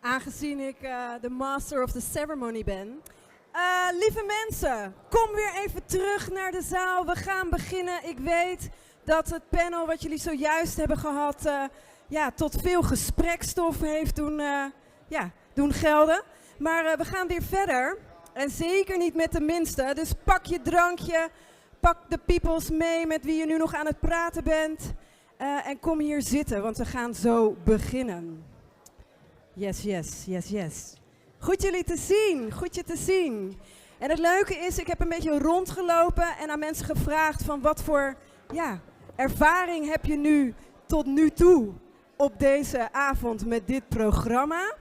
aangezien ik de master of the ceremony ben. Lieve mensen, kom weer even terug naar de zaal. We gaan beginnen. Ik weet dat het panel wat jullie zojuist hebben gehad tot veel gesprekstof heeft doen gelden. Maar we gaan weer verder. En zeker niet met de minste. Dus pak je drankje, pak de peoples mee met wie je nu nog aan het praten bent. En kom hier zitten, want we gaan zo beginnen. Yes, yes, yes, yes. Goed jullie te zien, goed je te zien. En het leuke is, ik heb een beetje rondgelopen en aan mensen gevraagd van wat voor ervaring heb je nu tot nu toe op deze avond met dit programma.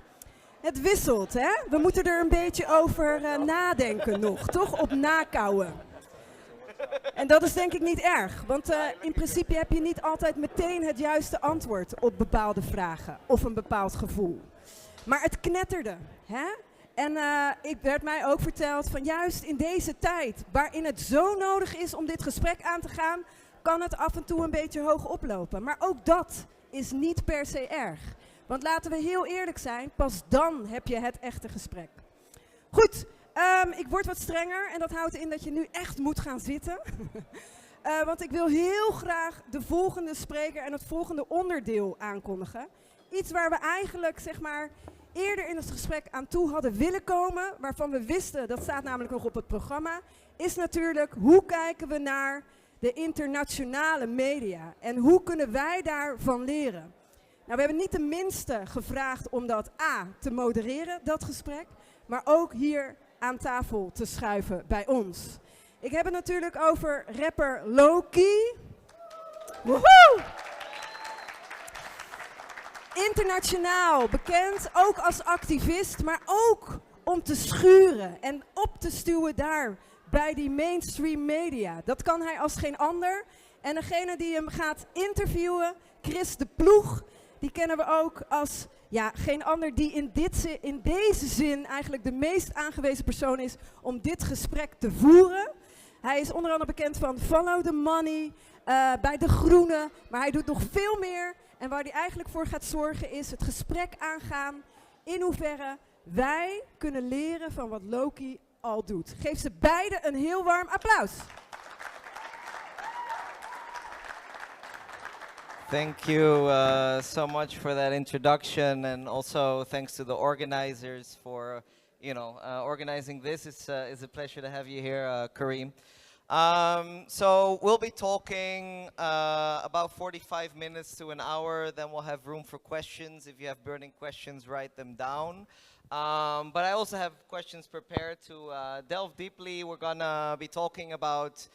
Het wisselt, hè? We moeten er een beetje over nadenken nog, toch? Op nakouwen. En dat is denk ik niet erg, want in principe heb je niet altijd meteen het juiste antwoord op bepaalde vragen of een bepaald gevoel. Maar het knetterde, hè? En ik werd mij ook verteld van juist in deze tijd, waarin het zo nodig is om dit gesprek aan te gaan, kan het af en toe een beetje hoog oplopen. Maar ook dat is niet per se erg. Want laten we heel eerlijk zijn, pas dan heb je het echte gesprek. Goed, ik word wat strenger en dat houdt in dat je nu echt moet gaan zitten. Want ik wil heel graag de volgende spreker en het volgende onderdeel aankondigen. Iets waar we eigenlijk, zeg maar, eerder in het gesprek aan toe hadden willen komen, waarvan we wisten, dat staat namelijk nog op het programma, is natuurlijk hoe kijken we naar de internationale media en hoe kunnen wij daarvan leren. Nou, we hebben niet de minste gevraagd om dat te modereren, dat gesprek, maar ook hier aan tafel te schuiven bij ons. Ik heb het natuurlijk over rapper Loki. Woehoe! Internationaal bekend, ook als activist, maar ook om te schuren en op te stuwen daar bij die mainstream media. Dat kan hij als geen ander. En degene die hem gaat interviewen, Chris de Ploeg, die kennen we ook als geen ander die in deze zin eigenlijk de meest aangewezen persoon is om dit gesprek te voeren. Hij is onder andere bekend van Follow the Money, bij De Groene, maar hij doet nog veel meer. En waar hij eigenlijk voor gaat zorgen is het gesprek aangaan in hoeverre wij kunnen leren van wat Loki al doet. Geef ze beiden een heel warm applaus. Thank you so much for that introduction, and also thanks to the organizers for, organizing this. It's a pleasure to have you here, Kareem. So we'll be talking about 45 minutes to an hour, then we'll have room for questions. If you have burning questions, write them down. But I also have questions prepared to delve deeply. We're gonna be talking about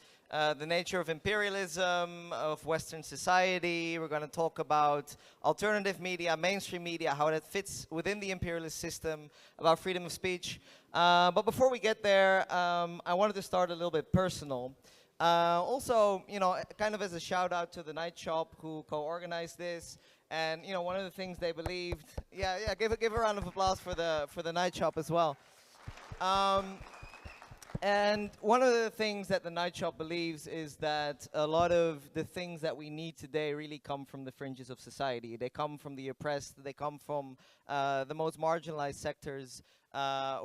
the nature of imperialism, of Western society. We're going to talk about alternative media, mainstream media, how that fits within the imperialist system, about freedom of speech. But before we get there, I wanted to start a little bit personal. Also, kind of as a shout out to the Night Shop who co-organized this. And, one of the things they believed, give a round of applause for the Night Shop as well. And one of the things that the Night Shop believes is that a lot of the things that we need today really come from the fringes of society. They come from the oppressed, they come from the most marginalized sectors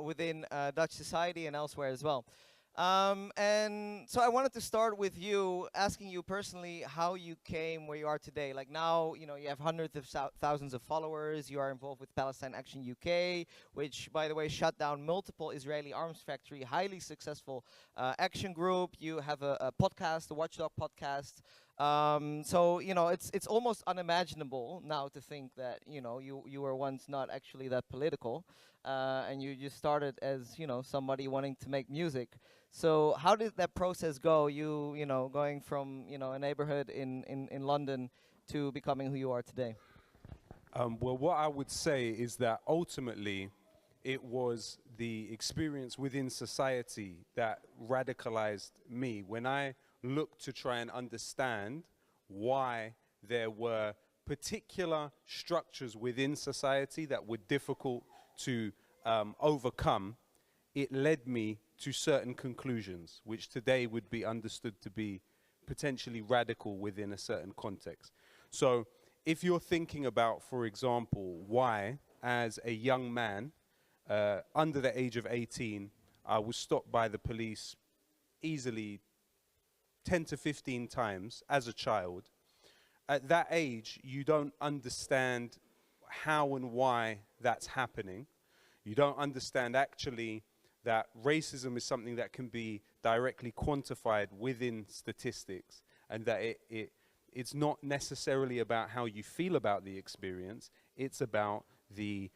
within Dutch society and elsewhere as well. And so I wanted to start with you, asking you personally how you came where you are today. Like now, you have hundreds of thousands of followers. You are involved with Palestine Action UK, which, by the way, shut down multiple Israeli arms factory, highly successful action group. You have a podcast, a Watchdog podcast. So, it's almost unimaginable now to think that, you were once not actually that political. And you just started as, somebody wanting to make music. So how did that process go? You going from, a neighborhood in London to becoming who you are today? Well, what I would say is that ultimately it was the experience within society that radicalized me. When I looked to try and understand why there were particular structures within society that were difficult to overcome, it led me to certain conclusions, which today would be understood to be potentially radical within a certain context. So if you're thinking about, for example, why as a young man, under the age of 18, I was stopped by the police easily 10 to 15 times as a child. At that age, you don't understand how and why that's happening. You don't understand actually that racism is something that can be directly quantified within statistics, and that it's not necessarily about how you feel about the experience. It's about the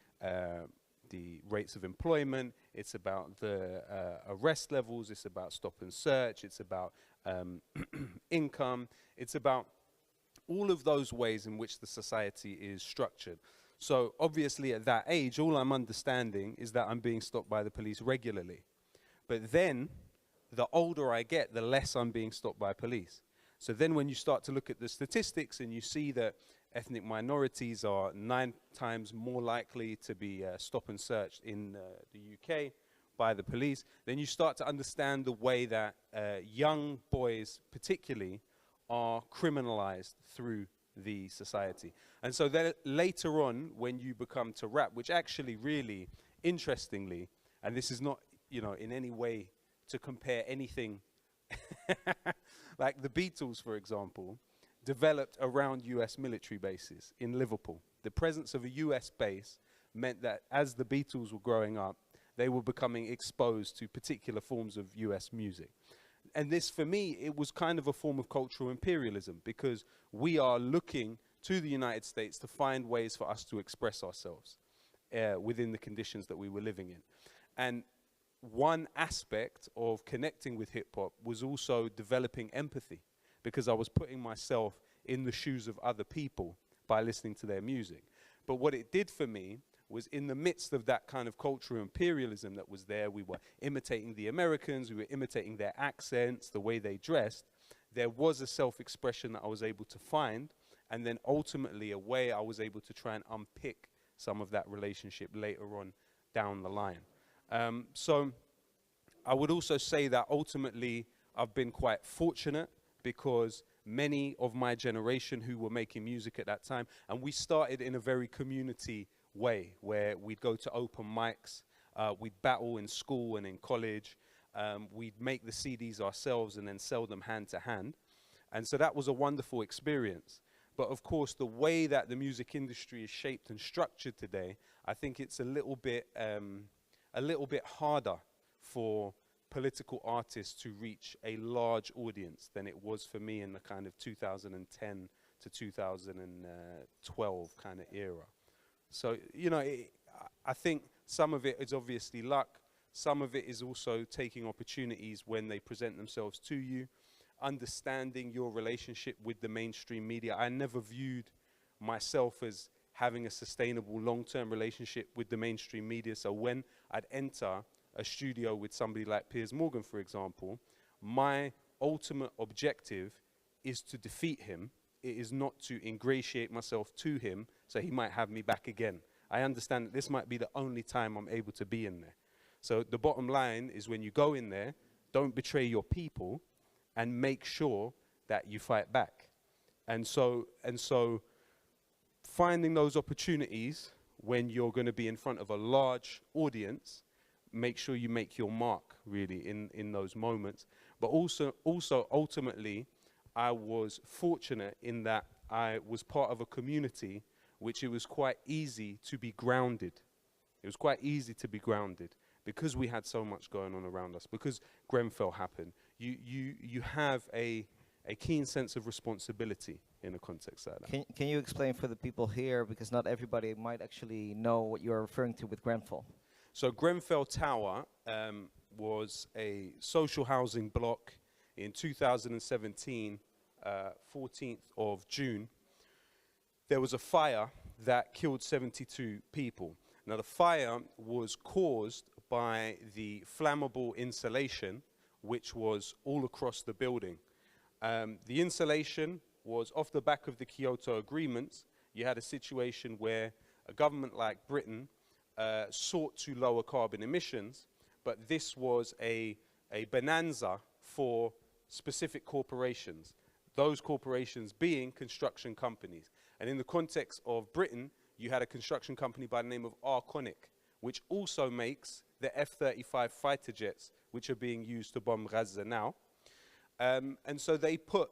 rates of employment, it's about the arrest levels, it's about stop and search, it's about income, it's about all of those ways in which the society is structured. So obviously at that age, all I'm understanding is that I'm being stopped by the police regularly. But then, the older I get, the less I'm being stopped by police. So then when you start to look at the statistics and you see that ethnic minorities are 9 times more likely to be stop and searched in the UK by the police, then you start to understand the way that young boys particularly are criminalized through the society. And so then later on, when you become to rap, which actually really, interestingly, and this is not, you know, in any way to compare anything, like the Beatles, for example, developed around US military bases in Liverpool. The presence of a US base meant that as the Beatles were growing up, they were becoming exposed to particular forms of US music. And this, for me, it was kind of a form of cultural imperialism, because we are looking to the United States to find ways for us to express ourselves within the conditions that we were living in. And one aspect of connecting with hip-hop was also developing empathy, because I was putting myself in the shoes of other people by listening to their music. But what it did for me was, in the midst of that kind of cultural imperialism that was there, we were imitating the Americans, we were imitating their accents, the way they dressed. There was a self-expression that I was able to find, and then ultimately a way I was able to try and unpick some of that relationship later on down the line. So I would also say that ultimately I've been quite fortunate, because many of my generation who were making music at that time, and we started in a very community way, where we'd go to open mics, we'd battle in school and in college, we'd make the CDs ourselves and then sell them hand to hand. And so that was a wonderful experience. But of course, the way that the music industry is shaped and structured today, I think it's a little bit harder for political artists to reach a large audience than it was for me in the kind of 2010 to 2012 kind of era. So, you know, I think some of it is obviously luck. Some of it is also taking opportunities when they present themselves to you, understanding your relationship with the mainstream media. I never viewed myself as having a sustainable long-term relationship with the mainstream media. So when I'd enter a studio with somebody like Piers Morgan, for example, my ultimate objective is to defeat him. It is not to ingratiate myself to him so he might have me back again. I understand that this might be the only time I'm able to be in there. So the bottom line is, when you go in there, don't betray your people and make sure that you fight back. And so finding those opportunities when you're going to be in front of a large audience, make sure you make your mark really in those moments. But also ultimately, I was fortunate in that I was part of a community which it was quite easy to be grounded. It was quite easy to be grounded because we had so much going on around us, because Grenfell happened. You have a keen sense of responsibility in a context like that. Can you explain for the people here, because not everybody might actually know what you're referring to with Grenfell? So Grenfell Tower was a social housing block in 2017, 14th of June. There was a fire that killed 72 people. Now the fire was caused by the flammable insulation, which was all across the building. The insulation was off the back of the Kyoto agreements. You had a situation where a government like Britain sought to lower carbon emissions, but this was a bonanza for specific corporations, those corporations being construction companies. And in the context of Britain, you had a construction company by the name of Arconic, which also makes the F-35 fighter jets, which are being used to bomb Gaza now. And so they put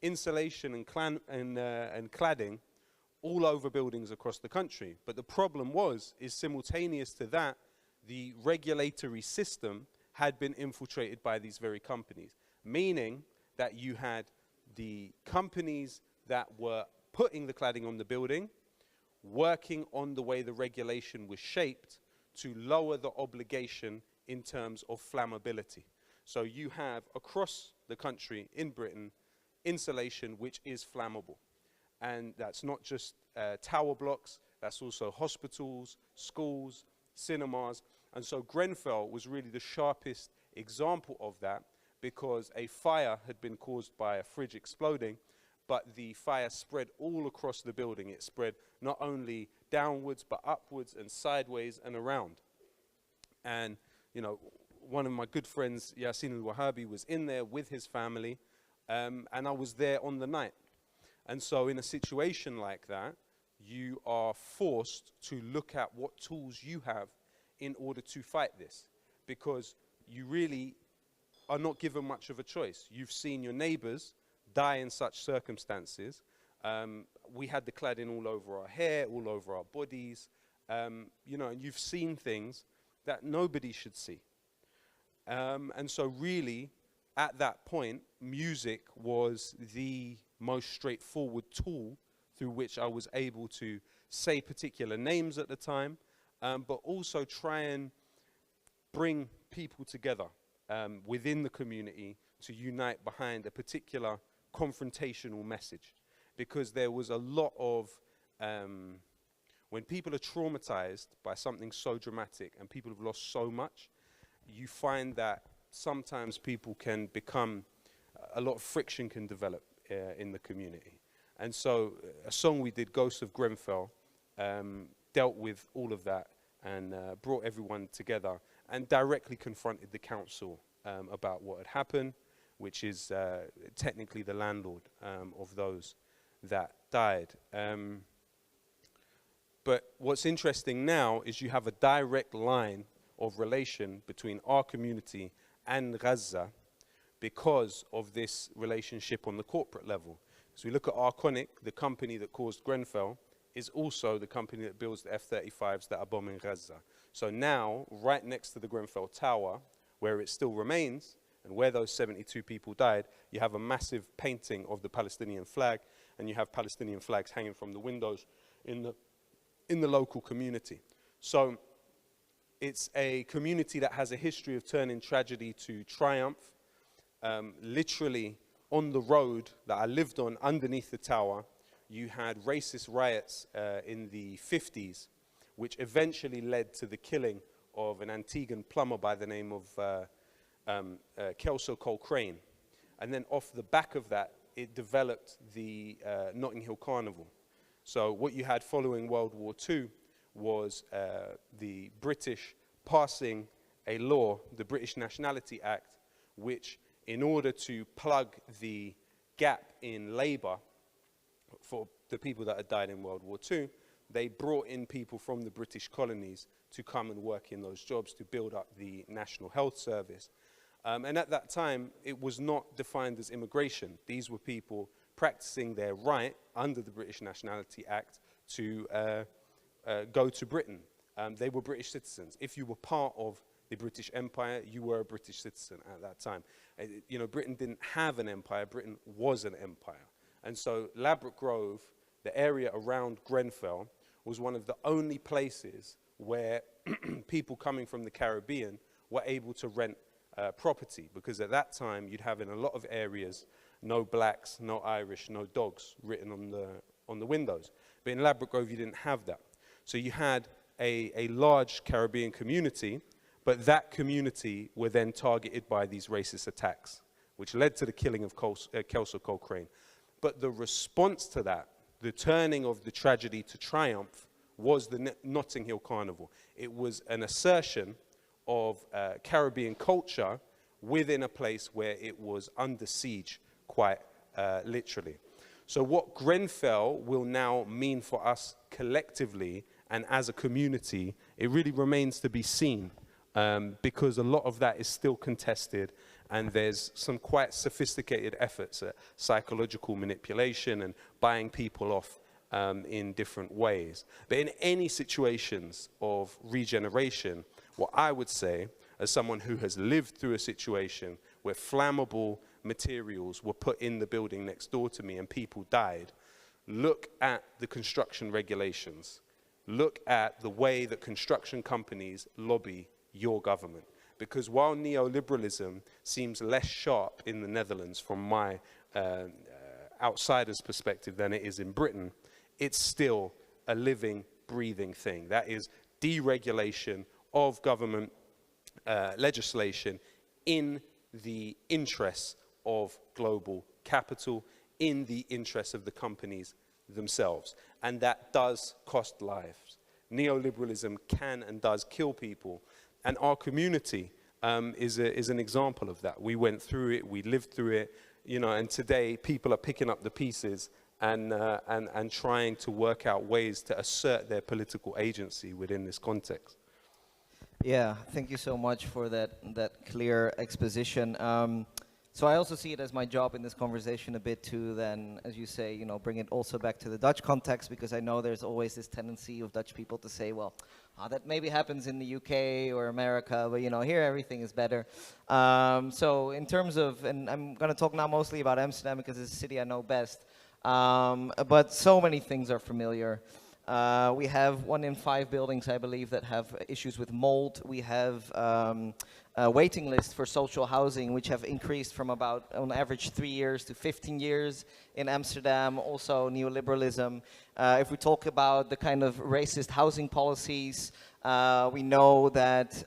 insulation and cladding all over buildings across the country. But the problem is simultaneous to that, the regulatory system had been infiltrated by these very companies, meaning that you had the companies that were putting the cladding on the building, working on the way the regulation was shaped to lower the obligation in terms of flammability. So you have across the country in Britain insulation which is flammable. And that's not just tower blocks, that's also hospitals, schools, cinemas. And so Grenfell was really the sharpest example of that, because a fire had been caused by a fridge exploding, but the fire spread all across the building. It spread not only downwards, but upwards and sideways and around. And, you know, one of my good friends, Yasin al-Wahabi, was in there with his family, and I was there on the night. And so in a situation like that, you are forced to look at what tools you have in order to fight this, because you really are not given much of a choice. You've seen your neighbors die in such circumstances. We had the cladding all over our hair, all over our bodies, you know, and you've seen things that nobody should see. And so really, at that point, music was the most straightforward tool through which I was able to say particular names at the time, but also try and bring people together within the community to unite behind a particular confrontational message. Because there was a lot of, when people are traumatized by something so dramatic and people have lost so much, you find that sometimes people can become, a lot of friction can develop in the community. And so a song we did, Ghosts of Grenfell, dealt with all of that and brought everyone together and directly confronted the council about what had happened, which is technically the landlord of those that died. But what's interesting now is you have a direct line of relation between our community and Gaza because of this relationship on the corporate level. So we look at Arconic, the company that caused Grenfell, is also the company that builds the F-35s that are bombing Gaza. So now, right next to the Grenfell Tower, where it still remains, and where those 72 people died, you have a massive painting of the Palestinian flag, and you have Palestinian flags hanging from the windows in the local community. So it's a community that has a history of turning tragedy to triumph. Literally, on the road that I lived on underneath the tower, you had racist riots in the 50s, which eventually led to the killing of an Antiguan plumber by the name of Kelso Coltrane. And then off the back of that, it developed the Notting Hill Carnival. So what you had following World War II was the British passing a law, the British Nationality Act, which in order to plug the gap in labour for the people that had died in World War II, they brought in people from the British colonies to come and work in those jobs to build up the National Health Service. And at that time, it was not defined as immigration. These were people practicing their right under the British Nationality Act to go to Britain. They were British citizens. If you were part of the British Empire, you were a British citizen at that time. You know, Britain didn't have an empire, Britain was an empire. And so Ladbroke Grove, the area around Grenfell, was one of the only places where people coming from the Caribbean were able to rent property, because at that time you'd have in a lot of areas no blacks, no Irish, no dogs written on the windows. But in Ladbroke Grove you didn't have that. So you had a large Caribbean community, but that community were then targeted by these racist attacks, which led to the killing of Kelso Coltrane. But the response to that, the turning of the tragedy to triumph, was the Notting Hill Carnival. It was an assertion of Caribbean culture within a place where it was under siege, quite literally. So what Grenfell will now mean for us collectively and as a community, it really remains to be seen, because a lot of that is still contested, and there's some quite sophisticated efforts at psychological manipulation and buying people off in different ways. But in any situations of regeneration, what I would say, as someone who has lived through a situation where flammable materials were put in the building next door to me and people died, look at the construction regulations. Look at the way that construction companies lobby your government. Because while neoliberalism seems less sharp in the Netherlands from my outsider's perspective than it is in Britain, it's still a living, breathing thing. That is deregulation of government legislation in the interests of global capital, in the interests of the companies themselves. And that does cost lives. Neoliberalism can and does kill people. And our community is an example of that. We went through it, we lived through it, you know, and today people are picking up the pieces and trying to work out ways to assert their political agency within this context. Yeah, thank you so much for that clear exposition. So I also see it as my job in this conversation a bit to then, as you say, you know, bring it also back to the Dutch context, because I know there's always this tendency of Dutch people to say, well, that maybe happens in the UK or America, but you know, here everything is better. So in terms of, and I'm going to talk now mostly about Amsterdam because it's a city I know best, but so many things are familiar. We have 1 in 5 buildings, I believe, that have issues with mold. We have waiting lists for social housing, which have increased from about, on average, 3 years to 15 years in Amsterdam. Also, neoliberalism. If we talk about the kind of racist housing policies, we know that,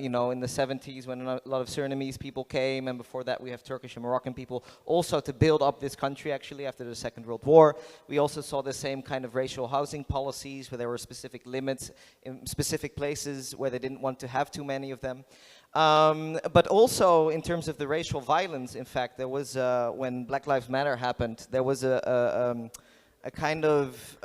you know, in the 70s when a lot of Surinamese people came, and before that we have Turkish and Moroccan people, also to build up this country actually after the Second World War. We also saw the same kind of racial housing policies where there were specific limits in specific places where they didn't want to have too many of them. But also in terms of the racial violence, in fact, there was, when Black Lives Matter happened, there was a kind of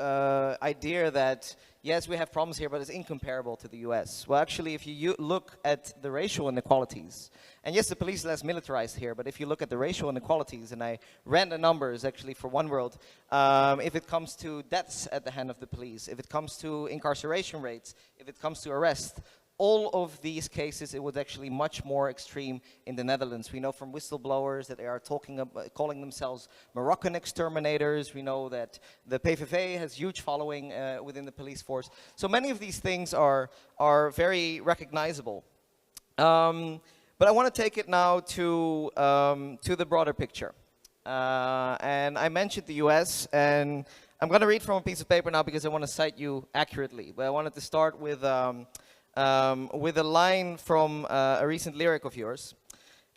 idea that, yes, we have problems here, but it's incomparable to the US. Well, actually, if you look at the racial inequalities, and yes, the police is less militarized here, but if you look at the racial inequalities, and I ran the numbers actually for One World, if it comes to deaths at the hand of the police, if it comes to incarceration rates, if it comes to arrest, all of these cases, it was actually much more extreme in the Netherlands. We know from whistleblowers that they are calling themselves Moroccan exterminators. We know that the PVV has huge following within the police force. So many of these things are very recognizable. But I want to take it now to the broader picture. And I mentioned the US, and I'm going to read from a piece of paper now because I want to cite you accurately. But I wanted to start with a line from a recent lyric of yours.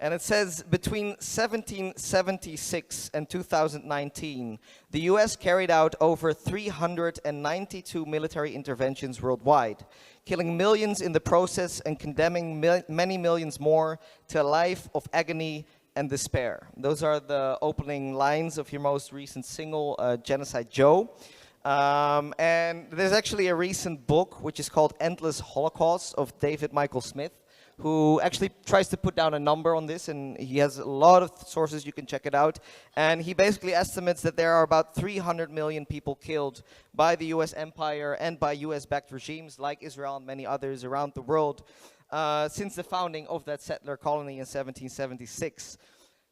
And it says, between 1776 and 2019, the US carried out over 392 military interventions worldwide, killing millions in the process and condemning many millions more to a life of agony and despair. Those are the opening lines of your most recent single, Genocide Joe. And there's actually a recent book which is called Endless Holocaust of David Michael Smith, who actually tries to put down a number on this, and he has a lot of sources, you can check it out. And he basically estimates that there are about 300 million people killed by the US empire and by US-backed regimes like Israel and many others around the world since the founding of that settler colony in 1776.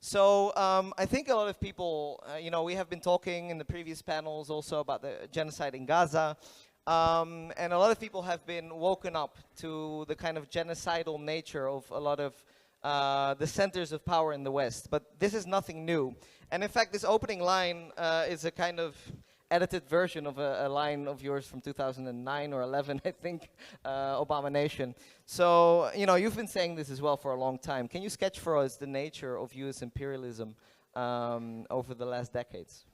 So I think a lot of people, you know, we have been talking in the previous panels also about the genocide in Gaza, and a lot of people have been woken up to the kind of genocidal nature of a lot of the centers of power in the West. But this is nothing new. And in fact, this opening line is a kind of edited version of a line of yours from 2009 or 11, I think, Abomination. So, you know, you've been saying this as well for a long time. Can you sketch for us the nature of US imperialism over the last decades?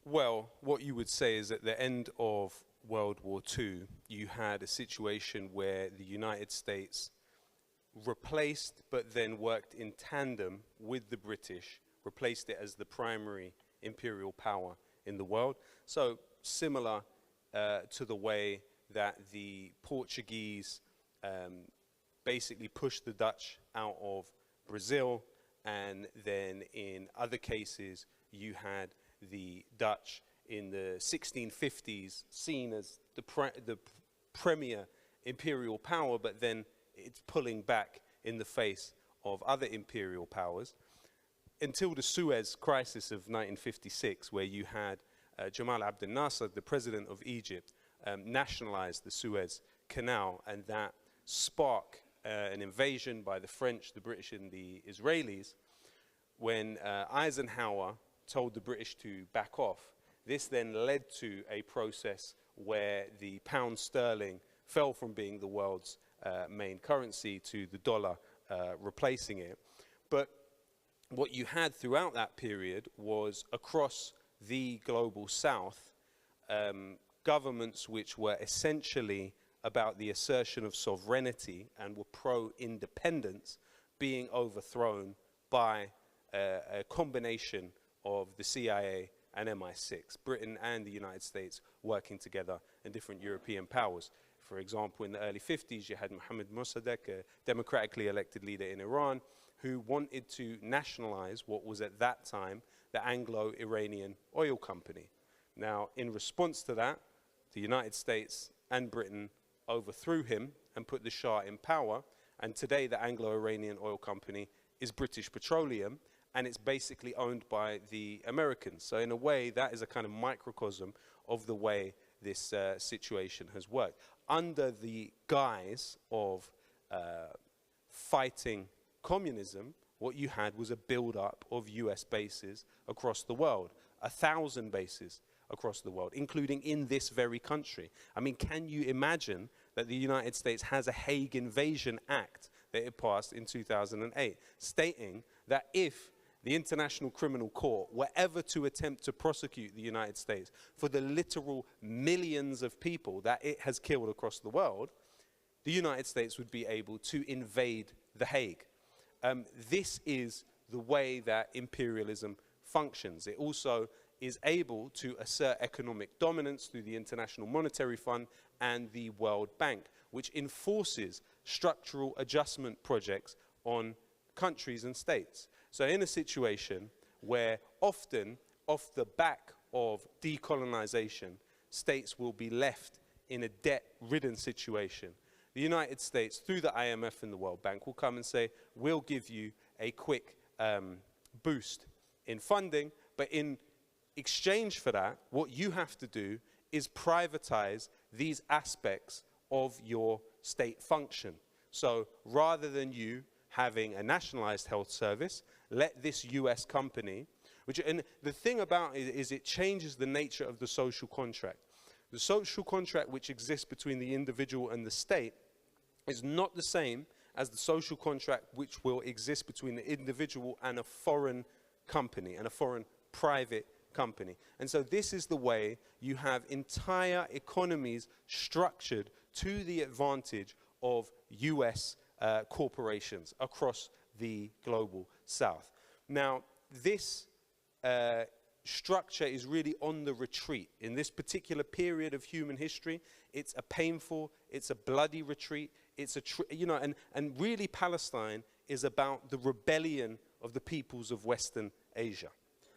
Well, what you would say is at the end of World War II, you had a situation where the United States replaced, but then worked in tandem with the British, replaced it as the primary imperial power in the world. So similar to the way that the Portuguese basically pushed the Dutch out of Brazil, and then in other cases you had the Dutch in the 1650s seen as the premier imperial power, but then it's pulling back in the face of other imperial powers, until the Suez Crisis of 1956, where you had Jamal Abdel Nasser, the president of Egypt, nationalize the Suez Canal, and that sparked an invasion by the French, the British, and the Israelis. When Eisenhower told the British to back off, this then led to a process where the pound sterling fell from being the world's main currency to the dollar replacing it. But what you had throughout that period was, across the global south, governments which were essentially about the assertion of sovereignty and were pro-independence being overthrown by a combination of the CIA and MI6, Britain and the United States working together, and different European powers. For example, in the early 50s, you had Mohammad Mossadegh, a democratically elected leader in Iran, who wanted to nationalize what was at that time the Anglo-Iranian oil company. Now, in response to that, the United States and Britain overthrew him and put the Shah in power, and today the Anglo-Iranian oil company is British Petroleum, and it's basically owned by the Americans. So in a way, that is a kind of microcosm of the way this situation has worked. Under the guise of fighting communism, what you had was a build-up of US bases across the world, 1,000 bases across the world, including in this very country. I mean, can you imagine that the United States has a Hague Invasion Act that it passed in 2008, stating that if the International Criminal Court were ever to attempt to prosecute the United States for the literal millions of people that it has killed across the world, the United States would be able to invade The Hague. This is the way that imperialism functions. It also is able to assert economic dominance through the International Monetary Fund and the World Bank, which enforces structural adjustment projects on countries and states. So in a situation where often off the back of decolonization, states will be left in a debt-ridden situation, the United States, through the IMF and the World Bank, will come and say, we'll give you a quick boost in funding, but in exchange for that, what you have to do is privatize these aspects of your state function. So rather than you having a nationalized health service, let this US company, and the thing about it is it changes the nature of the social contract. The social contract which exists between the individual and the state is not the same as the social contract which will exist between the individual and a foreign company, and a foreign private company. And so this is the way you have entire economies structured to the advantage of US corporations across the global south. Now, this structure is really on the retreat. In this particular period of human history, it's a painful, it's a bloody retreat. It's and really Palestine is about the rebellion of the peoples of Western Asia.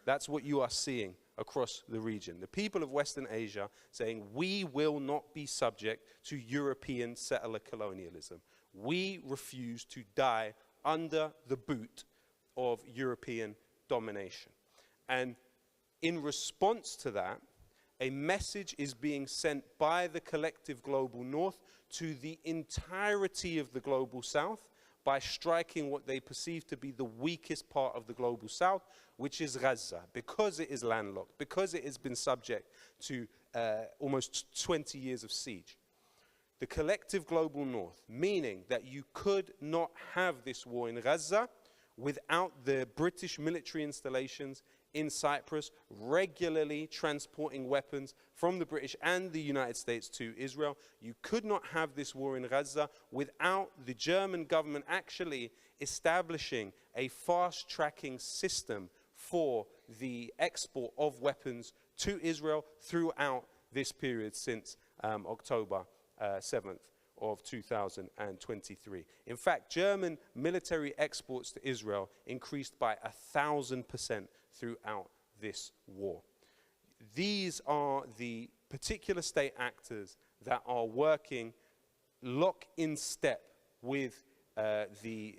That's what you are seeing across the region. The people of Western Asia saying, we will not be subject to European settler colonialism. We refuse to die under the boot of European domination. And in response to that, a message is being sent by the collective global north to the entirety of the global south by striking what they perceive to be the weakest part of the global south, which is Gaza, because it is landlocked, because it has been subject to almost 20 years of siege. The collective global north, meaning that you could not have this war in Gaza without the British military installations in Cyprus regularly transporting weapons from the British and the United States to Israel. You could not have this war in Gaza without the German government actually establishing a fast-tracking system for the export of weapons to Israel throughout this period since October 7th of 2023. In fact, German military exports to Israel increased by 1,000% throughout this war. These are the particular state actors that are working lock in step with the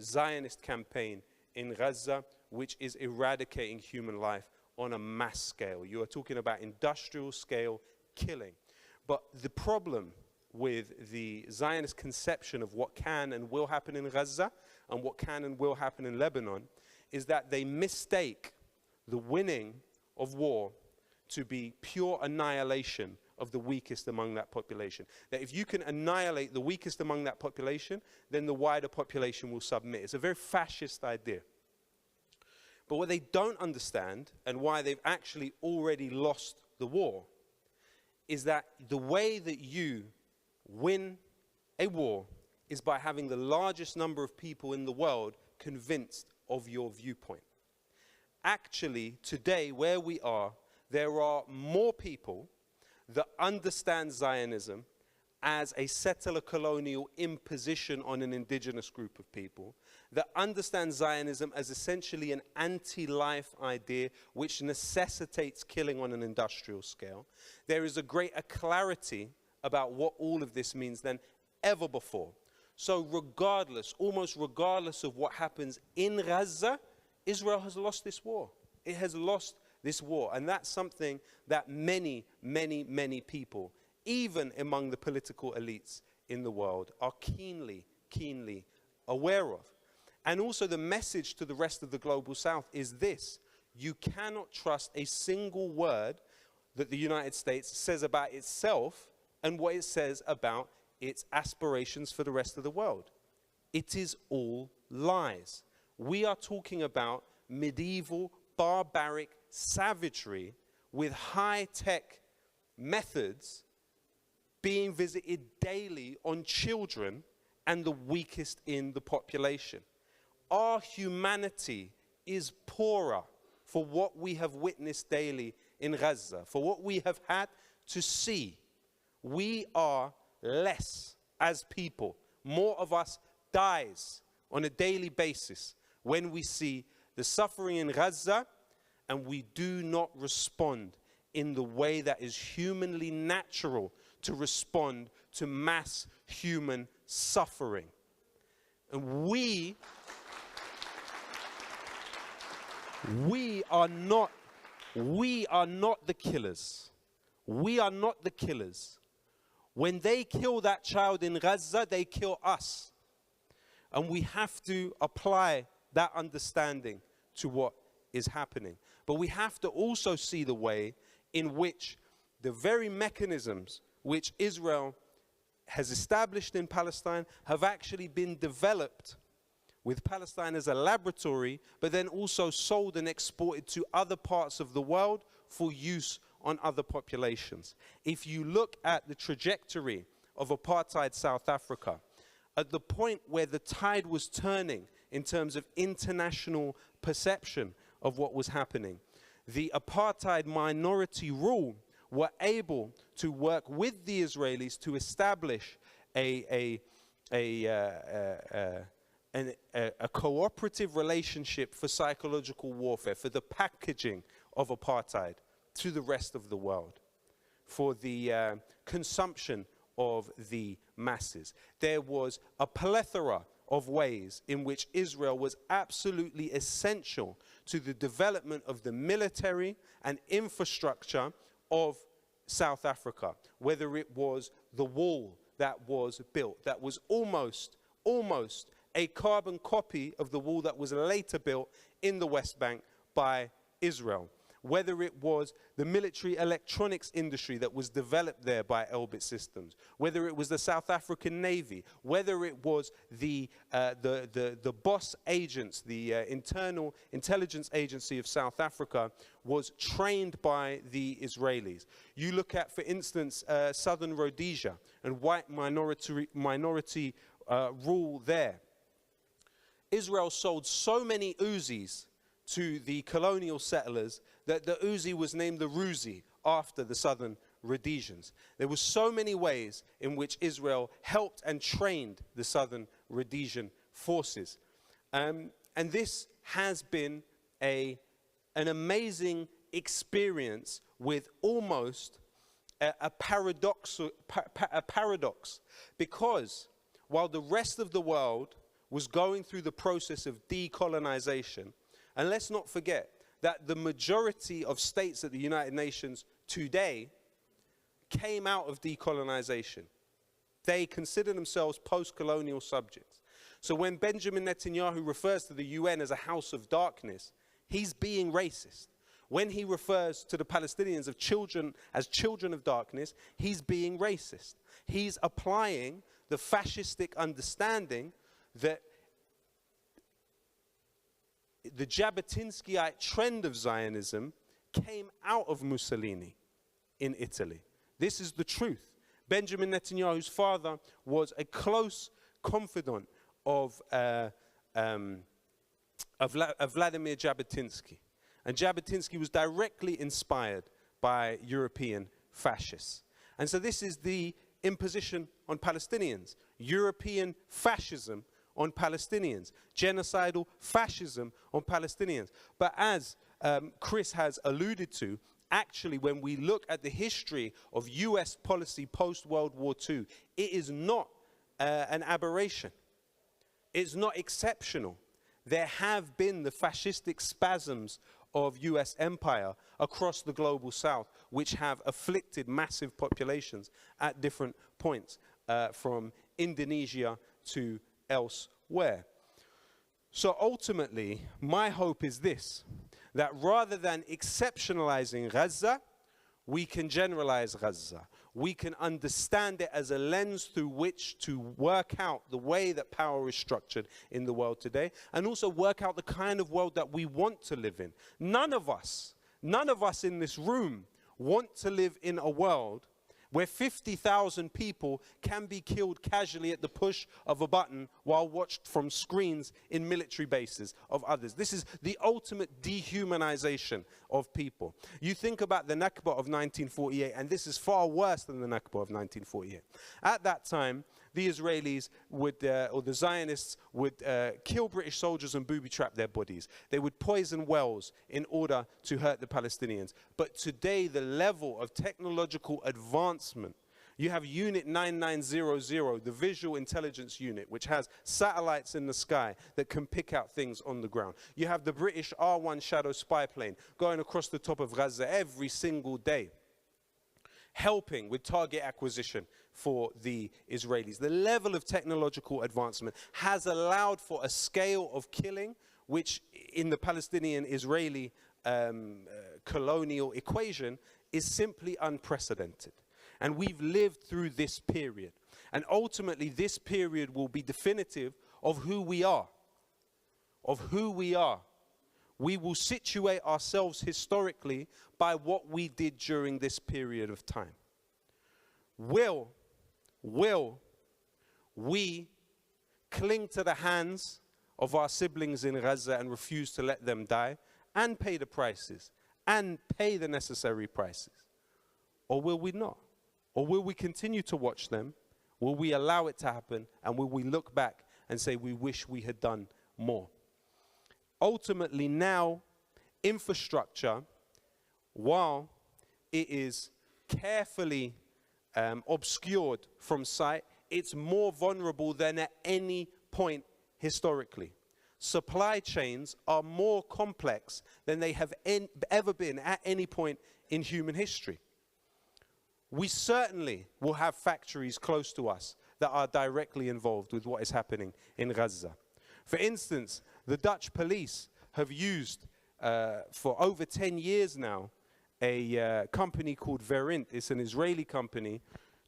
Zionist campaign in Gaza, which is eradicating human life on a mass scale. You are talking about industrial scale killing. But the problem with the Zionist conception of what can and will happen in Gaza and what can and will happen in Lebanon is that they mistake the winning of war to be pure annihilation of the weakest among that population. That if you can annihilate the weakest among that population, then the wider population will submit. It's a very fascist idea. But what they don't understand, and why they've actually already lost the war, is that the way that you win a war is by having the largest number of people in the world convinced of your viewpoint. Actually, today, where we are, there are more people that understand Zionism as a settler colonial imposition on an indigenous group of people, that understand Zionism as essentially an anti-life idea which necessitates killing on an industrial scale. There is a greater clarity about what all of this means than ever before. So regardless, almost regardless of what happens in Gaza, Israel has lost this war. It has lost this war. And that's something that many, many, many people, even among the political elites in the world, are keenly, keenly aware of. And also the message to the rest of the global south is this: you cannot trust a single word that the United States says about itself and what it says about its aspirations for the rest of the world. It is all lies. We are talking about medieval, barbaric savagery with high-tech methods being visited daily on children and the weakest in the population. Our humanity is poorer for what we have witnessed daily in Gaza, for what we have had to see. We are less as people. More of us dies on a daily basis when we see the suffering in Gaza, and we do not respond in the way that is humanly natural to respond to mass human suffering. And we are not the killers. We are not the killers. When they kill that child in Gaza, they kill us. And we have to apply that understanding to what is happening. But we have to also see the way in which the very mechanisms which Israel has established in Palestine have actually been developed with Palestine as a laboratory, but then also sold and exported to other parts of the world for use on other populations. If you look at the trajectory of apartheid South Africa, at the point where the tide was turning in terms of international perception of what was happening, the apartheid minority rule were able to work with the Israelis to establish a cooperative relationship for psychological warfare, for the packaging of apartheid to the rest of the world, for the consumption of the masses. There was a plethora of ways in which Israel was absolutely essential to the development of the military and infrastructure of South Africa, whether it was the wall that was built, that was almost a carbon copy of the wall that was later built in the West Bank by Israel, whether it was the military electronics industry that was developed there by Elbit Systems, whether it was the South African Navy, whether it was the boss agents, the internal intelligence agency of South Africa was trained by the Israelis. You look at, for instance, Southern Rhodesia and white minority rule there. Israel sold so many Uzis to the colonial settlers that the Uzi was named the Ruzi after the Southern Rhodesians. There were so many ways in which Israel helped and trained the Southern Rhodesian forces. And this has been an amazing experience with almost a paradox, because while the rest of the world was going through the process of decolonization, and let's not forget that the majority of states at the United Nations today came out of decolonization. They consider themselves post-colonial subjects. So when Benjamin Netanyahu refers to the UN as a house of darkness, he's being racist. When he refers to the Palestinians as children of darkness, he's being racist. He's applying the fascistic understanding that the Jabotinskyite trend of Zionism came out of Mussolini in Italy. This is the truth. Benjamin Netanyahu's father was a close confidant of Vladimir Jabotinsky. And Jabotinsky was directly inspired by European fascists. And so this is the imposition on Palestinians. European fascism on Palestinians. Genocidal fascism on Palestinians. But as Chris has alluded to, actually, when we look at the history of US policy post-World War II, it is not an aberration. It's not exceptional. There have been the fascistic spasms of US empire across the global south, which have afflicted massive populations at different points, from Indonesia to elsewhere. So ultimately, my hope is this, that rather than exceptionalizing Gaza, we can generalize Gaza. We can understand it as a lens through which to work out the way that power is structured in the world today, and also work out the kind of world that we want to live in. None of us in this room want to live in a world where 50,000 people can be killed casually at the push of a button while watched from screens in military bases of others. This is the ultimate dehumanization of people. You think about the Nakba of 1948, and this is far worse than the Nakba of 1948. At that time, the Israelis would, or the Zionists would kill British soldiers and booby-trap their bodies. They would poison wells in order to hurt the Palestinians. But today, the level of technological advancement, you have Unit 9900, the Visual Intelligence Unit, which has satellites in the sky that can pick out things on the ground. You have the British R1 Shadow spy plane going across the top of Gaza every single day, helping with target acquisition for the Israelis. The level of technological advancement has allowed for a scale of killing which in the Palestinian-Israeli colonial equation is simply unprecedented. And we've lived through this period. And ultimately this period will be definitive of who we are. Of who we are. We will situate ourselves historically by what we did during this period of time. Will we cling to the hands of our siblings in Gaza and refuse to let them die and pay the prices and pay the necessary prices? Or will we not? Or will we continue to watch them? Will we allow it to happen? And will we look back and say we wish we had done more? Ultimately now, infrastructure, while it is carefully obscured from sight, it's more vulnerable than at any point historically. Supply chains are more complex than they have ever been at any point in human history. We certainly will have factories close to us that are directly involved with what is happening in Gaza. For instance, the Dutch police have used for over 10 years now a company called Waarin. It's an Israeli company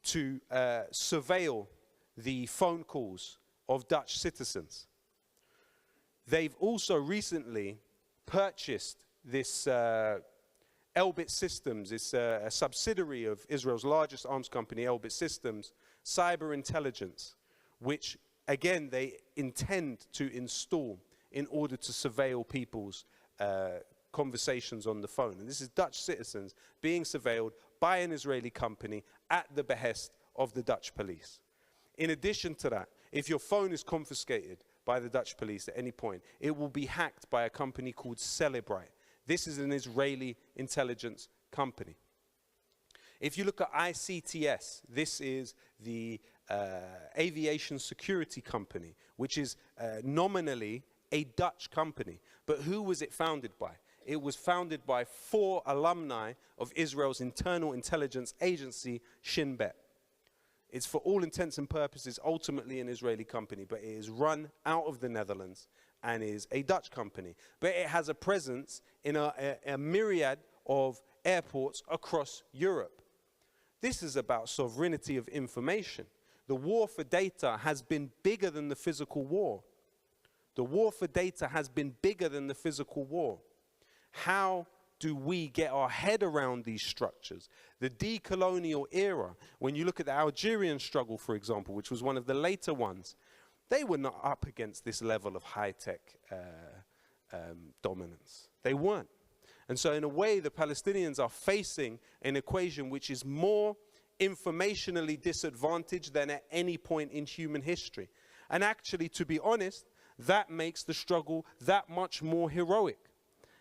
to surveil the phone calls of Dutch citizens. They've also recently purchased this Elbit Systems. It's a subsidiary of Israel's largest arms company, Elbit Systems, cyber intelligence, which again they intend to install in order to surveil people's conversations on the phone. And this is Dutch citizens being surveilled by an Israeli company at the behest of the Dutch police. In addition to that, if your phone is confiscated by the Dutch police at any point, it will be hacked by a company called Celebrite. This is an Israeli intelligence company. If you look at ICTS, this is the aviation security company, which is nominally a Dutch company. But who was it founded by? It was founded by 4 alumni of Israel's internal intelligence agency, Shin Bet. It's for all intents and purposes ultimately an Israeli company, but it is run out of the Netherlands and is a Dutch company. But it has a presence in a myriad of airports across Europe. This is about sovereignty of information. The war for data has been bigger than the physical war. The war for data has been bigger than the physical war. How do we get our head around these structures? The decolonial era, when you look at the Algerian struggle, for example, which was one of the later ones, they were not up against this level of high-tech dominance. They weren't. And so in a way, the Palestinians are facing an equation which is more informationally disadvantaged than at any point in human history. And actually, to be honest, that makes the struggle that much more heroic.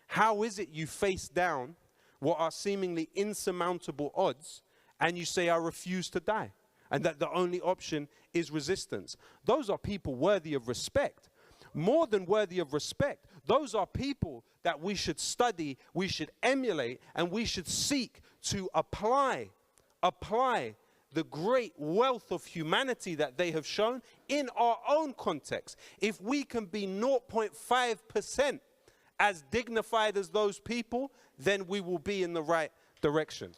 How is it you face down what are seemingly insurmountable odds and you say, I refuse to die, and that the only option is resistance? Those are people worthy of respect. More than worthy of respect, those are people that we should study, we should emulate, and we should seek to apply the great wealth of humanity that they have shown in our own context. If we can be 0.5% as dignified as those people, then we will be in the right direction.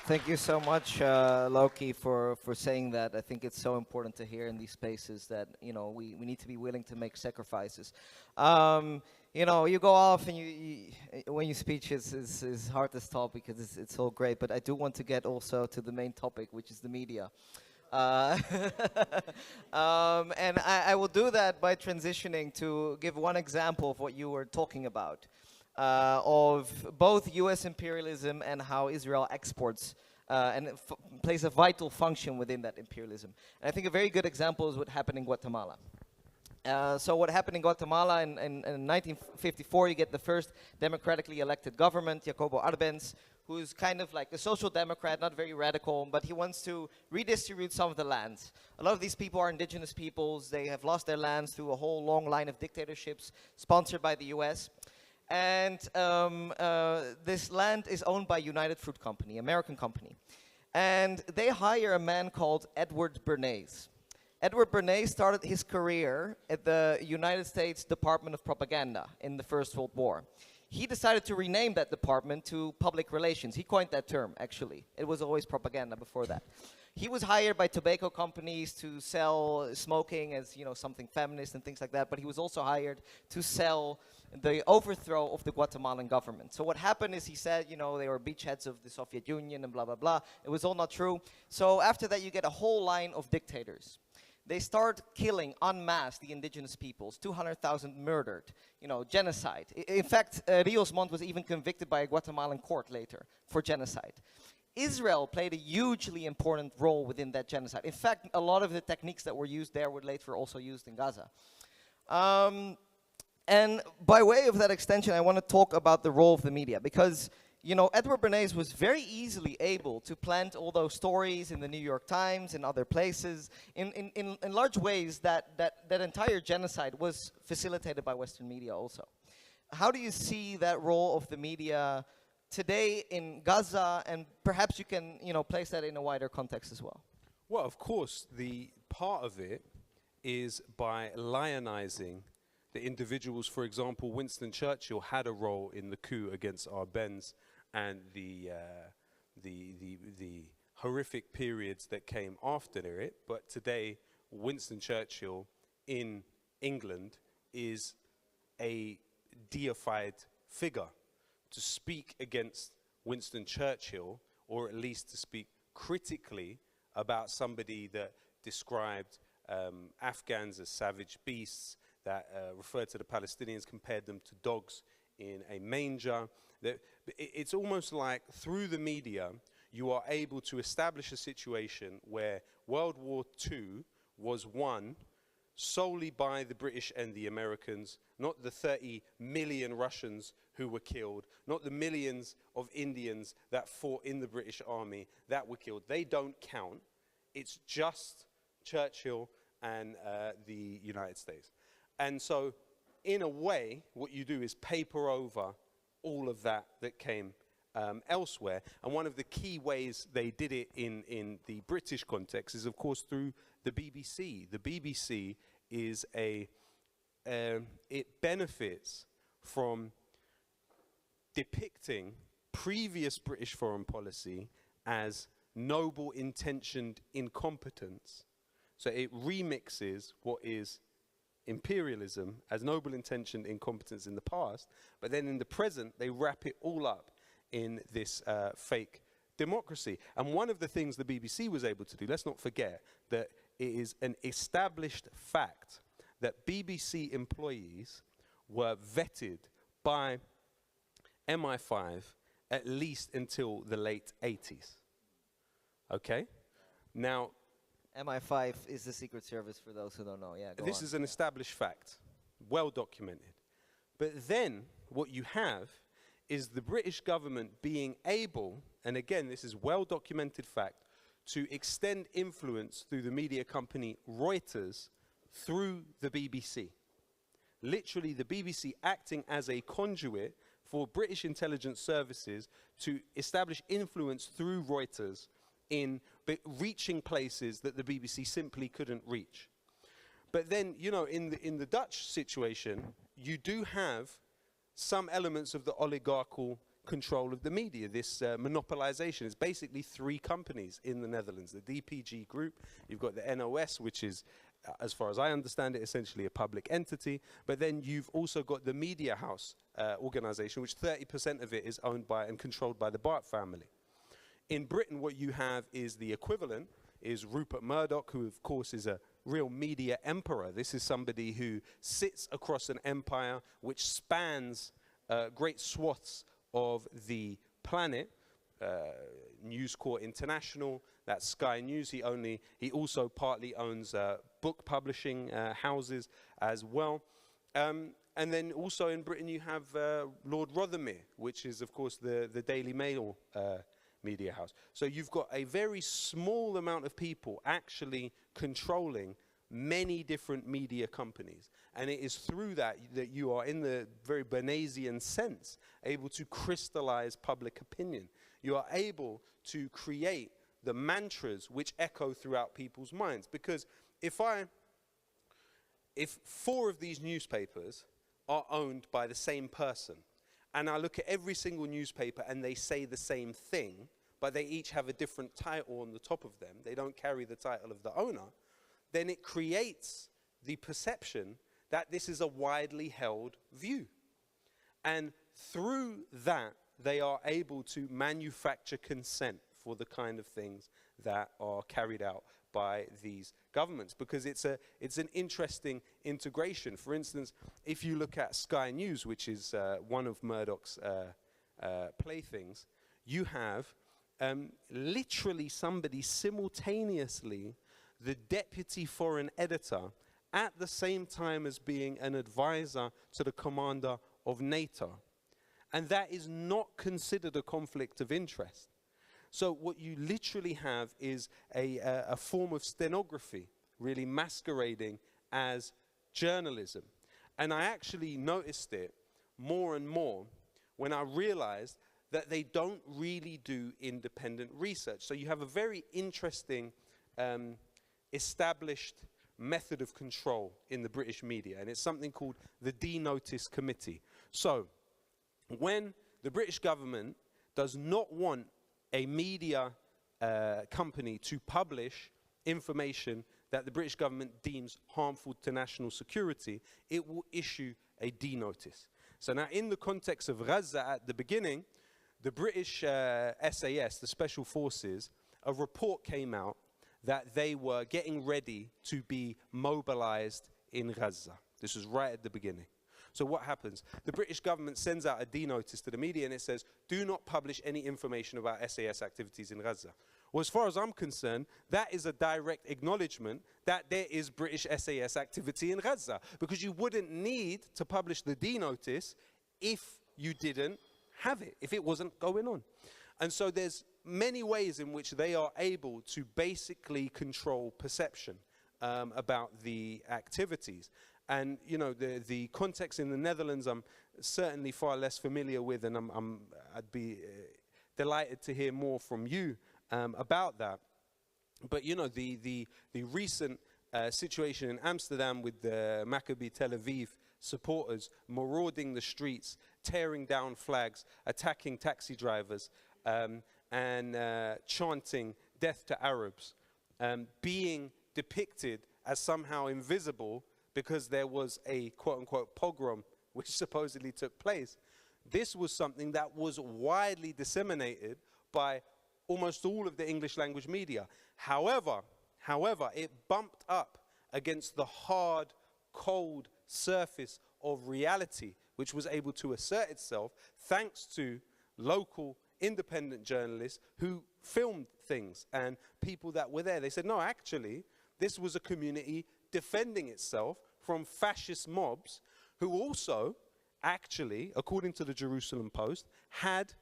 Thank you so much, Loki, for saying that. I think it's so important to hear in these spaces that, you know, we need to be willing to make sacrifices. You know, you go off and when you speech is hard to stop because it's all great, but I do want to get also to the main topic, which is the media. And I will do that by transitioning to give one example of what you were talking about. Of both US imperialism and how Israel exports and plays a vital function within that imperialism. And I think a very good example is what happened in Guatemala. So what happened in Guatemala in 1954, you get the first democratically elected government, Jacobo Arbenz, who's kind of like a social democrat, not very radical, but he wants to redistribute some of the lands. A lot of these people are indigenous peoples. They have lost their lands through a whole long line of dictatorships sponsored by the US. And this land is owned by United Fruit Company, American company. And they hire a man called Edward Bernays. Edward Bernays started his career at the United States Department of Propaganda in the First World War. He decided to rename that department to public relations. He coined that term, actually. It was always propaganda before that. He was hired by tobacco companies to sell smoking as, you know, something feminist and things like that, but he was also hired to sell the overthrow of the Guatemalan government. So what happened is he said, you know, they were beachheads of the Soviet Union and blah, blah, blah. It was all not true. So after that, you get a whole line of dictators. They start killing en masse the indigenous peoples, 200,000 murdered, you know, genocide. In fact, Rios Montt was even convicted by a Guatemalan court later for genocide. Israel played a hugely important role within that genocide. In fact, a lot of the techniques that were used there were later also used in Gaza. And by way of that extension, I want to talk about the role of the media, because, you know, Edward Bernays was very easily able to plant all those stories in the New York Times and other places in large ways that entire genocide was facilitated by Western media also. How do you see that role of the media today in Gaza, and perhaps you can, you know, place that in a wider context as well? Well, of course, the part of it is by lionizing the individuals. For example, Winston Churchill had a role in the coup against Arbenz and the horrific periods that came after it. But today, Winston Churchill in England is a deified figure. To speak against Winston Churchill, or at least to speak critically about somebody that described Afghans as savage beasts, that referred to the Palestinians, compared them to dogs in a manger. It's almost like through the media, you are able to establish a situation where World War II was won solely by the British and the Americans, not the 30 million Russians who were killed, not the millions of Indians that fought in the British Army that were killed. They don't count. It's just Churchill and the United States. And so, in a way, what you do is paper over all of that came elsewhere. And one of the key ways they did it in the British context is, of course, through the BBC. The BBC is it benefits from depicting previous British foreign policy as noble-intentioned incompetence. So it remixes what is imperialism as noble-intentioned incompetence in the past, but then in the present, they wrap it all up in this fake democracy. And one of the things the BBC was able to do, let's not forget that it is an established fact that BBC employees were vetted by MI5 at least until the late 80s. Okay? Now, MI5 is the Secret Service for those who don't know. Yeah, this is an established fact, well documented. But then what you have is the British government being able, and again, this is well documented fact, to extend influence through the media company Reuters through the BBC. Literally, the BBC acting as a conduit for British intelligence services to establish influence through Reuters in reaching places that the BBC simply couldn't reach. But then, you know, in the Dutch situation, you do have some elements of the oligarchical control of the media, this monopolization. It's basically three companies in the Netherlands. The DPG group, you've got the NOS, which is, as far as I understand it, essentially a public entity. But then you've also got the Media House organization, which 30% of it is owned by and controlled by the Bart family. In Britain, what you have is the equivalent, is Rupert Murdoch, who of course is a real media emperor. This is somebody who sits across an empire which spans great swaths of the planet. News Corp International, that's Sky News. He also partly owns book publishing houses as well. And then also in Britain you have Lord Rothermere, which is of course the Daily Mail media house. So you've got a very small amount of people actually controlling many different media companies. And it is through that you are, in the very Bernaysian sense, able to crystallize public opinion. You are able to create the mantras which echo throughout people's minds. Because if 4 of these newspapers are owned by the same person, and I look at every single newspaper and they say the same thing, but they each have a different title on the top of them, they don't carry the title of the owner, then it creates the perception that this is a widely held view. And through that, they are able to manufacture consent for the kind of things that are carried out by these governments, because it's an interesting integration. For instance, if you look at Sky News, which is one of Murdoch's playthings, you have literally somebody simultaneously the deputy foreign editor at the same time as being an advisor to the commander of NATO. And that is not considered a conflict of interest. So what you literally have is a form of stenography, really masquerading as journalism. And I actually noticed it more and more when I realized that they don't really do independent research. So you have a very interesting established method of control in the British media, and it's something called the D-Notice Committee. So when the British government does not want a media company to publish information that the British government deems harmful to national security, it will issue a D-Notice. So now in the context of Gaza at the beginning, the British SAS, the Special Forces, a report came out that they were getting ready to be mobilized in Gaza. This was right at the beginning. So what happens? The British government sends out a D-notice to the media and it says, do not publish any information about SAS activities in Gaza. Well, as far as I'm concerned, that is a direct acknowledgement that there is British SAS activity in Gaza, because you wouldn't need to publish the D-notice if you didn't have it, if it wasn't going on. And so there's many ways in which they are able to basically control perception about the activities. And, you know, the context in the Netherlands I'm certainly far less familiar with, and I'd be delighted to hear more from you about that. But, you know, the recent situation in Amsterdam with the Maccabi Tel Aviv supporters marauding the streets, tearing down flags, attacking taxi drivers, and chanting death to Arabs, being depicted as somehow invisible because there was a quote-unquote pogrom which supposedly took place. This was something that was widely disseminated by almost all of the English language media. However, it bumped up against the hard, cold surface of reality, which was able to assert itself thanks to local independent journalists who filmed things and people that were there. They said, no, actually, this was a community defending itself from fascist mobs who also, actually, according to the Jerusalem Post, had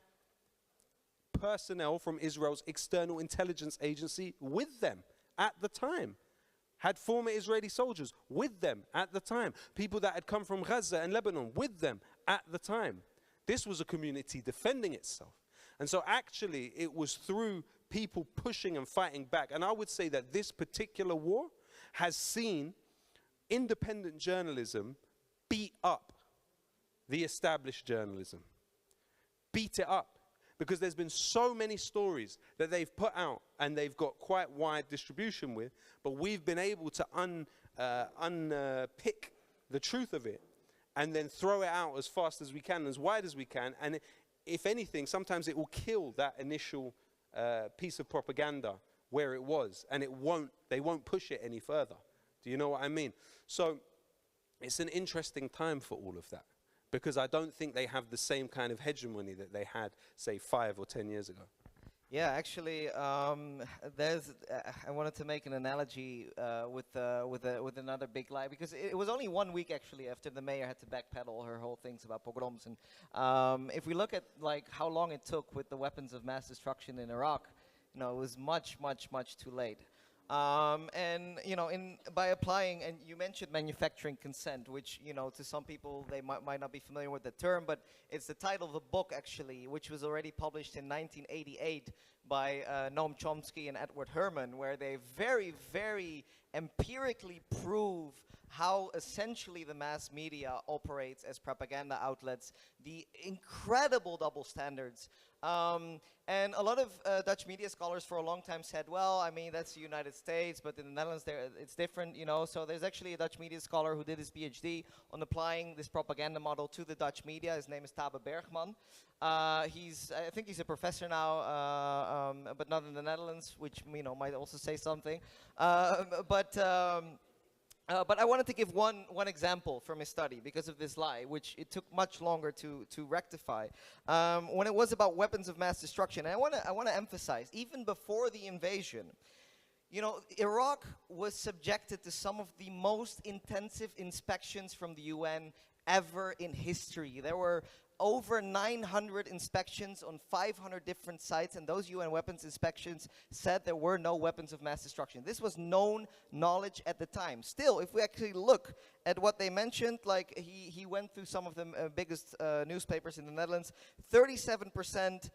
personnel from Israel's external intelligence agency with them at the time. Had former Israeli soldiers with them at the time. People that had come from Gaza and Lebanon with them at the time. This was a community defending itself. And so actually it was through people pushing and fighting back. And I would say that this particular war has seen independent journalism beat up the established journalism. Beat it up. Because there's been so many stories that they've put out and they've got quite wide distribution with, but we've been able to unpick the truth of it and then throw it out as fast as we can, as wide as we can. And if anything, sometimes it will kill that initial piece of propaganda where it was, and they won't push it any further. Do you know what I mean? So it's an interesting time for all of that, because I don't think they have the same kind of hegemony that they had, say, 5 or 10 years ago. Yeah, actually, I wanted to make an analogy with another big lie, because it was only 1 week actually after the mayor had to backpedal her whole things about pogroms. And if we look at like how long it took with the weapons of mass destruction in Iraq, you know, it was much, much, much too late. And you know, by applying, and you mentioned manufacturing consent, which, you know, to some people they might not be familiar with the term, but it's the title of a book actually, which was already published in 1988 by Noam Chomsky and Edward Herman, where they very, very empirically prove how essentially the mass media operates as propaganda outlets, the incredible double standards. And a lot of Dutch media scholars for a long time said, well, I mean, that's the United States, but in the Netherlands it's different, you know. So there's actually a Dutch media scholar who did his PhD on applying this propaganda model to the Dutch media. His name is Tabe Bergman. I think he's a professor now, but not in the Netherlands, which, you know, might also say something. But I wanted to give one example from his study because of this lie, which it took much longer to rectify. When it was about weapons of mass destruction, and I want to emphasize, even before the invasion, you know, Iraq was subjected to some of the most intensive inspections from the UN ever in history. There were over 900 inspections on 500 different sites, and those UN weapons inspections said there were no weapons of mass destruction. This was known knowledge at the time. Still, if we actually look at what they mentioned, like he went through some of the biggest newspapers in the Netherlands, 37%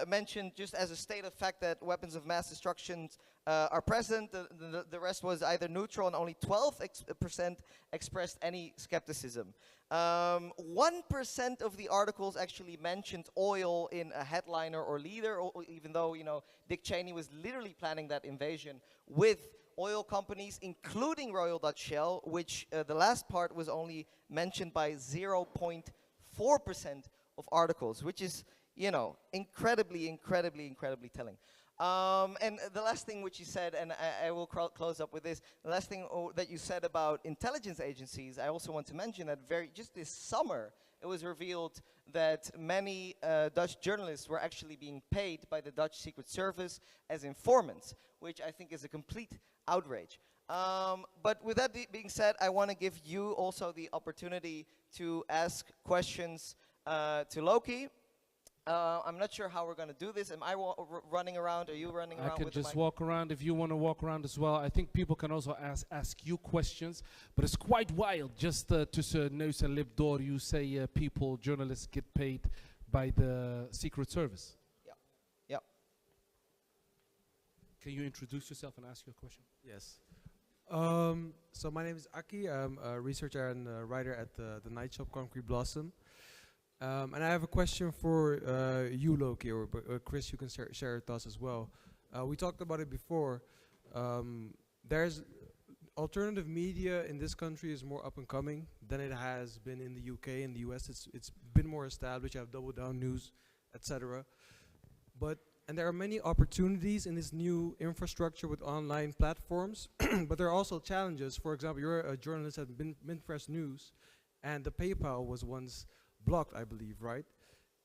mentioned just as a state of fact that weapons of mass destruction are present. The rest was either neutral, and only 12% expressed any skepticism. 1% of the articles actually mentioned oil in a headliner or leader, even though, you know, Dick Cheney was literally planning that invasion with oil companies, including Royal Dutch Shell, which the last part was only mentioned by 0.4% of articles, which is, you know, incredibly, incredibly, incredibly telling. And the last thing which you said, and I will close up with this, the last thing that you said about intelligence agencies, I also want to mention that just this summer, it was revealed that many Dutch journalists were actually being paid by the Dutch Secret Service as informants, which I think is a complete outrage. But with that being said, I want to give you also the opportunity to ask questions to Loki. I'm not sure how we're going to do this. Am I running around? Are you running around? I can with just the walk around if you want to walk around as well. I think people can also ask you questions, but it's quite wild. Just tussen neus en lip door, you say people, journalists get paid by the Secret Service. Yeah. Yeah. Can you introduce yourself and ask your question? Yes. So my name is Aki. I'm a researcher and a writer at the night shop Concrete Blossom. And I have a question for you, Loki, or Chris, you can share your thoughts as well. We talked about it before. There's alternative media in this country is more up and coming than it has been in the UK. In the US, it's been more established. You have Double Down News, etc. And there are many opportunities in this new infrastructure with online platforms, but there are also challenges. For example, you're a journalist at Minfresh News, and the PayPal was once blocked, I believe, right?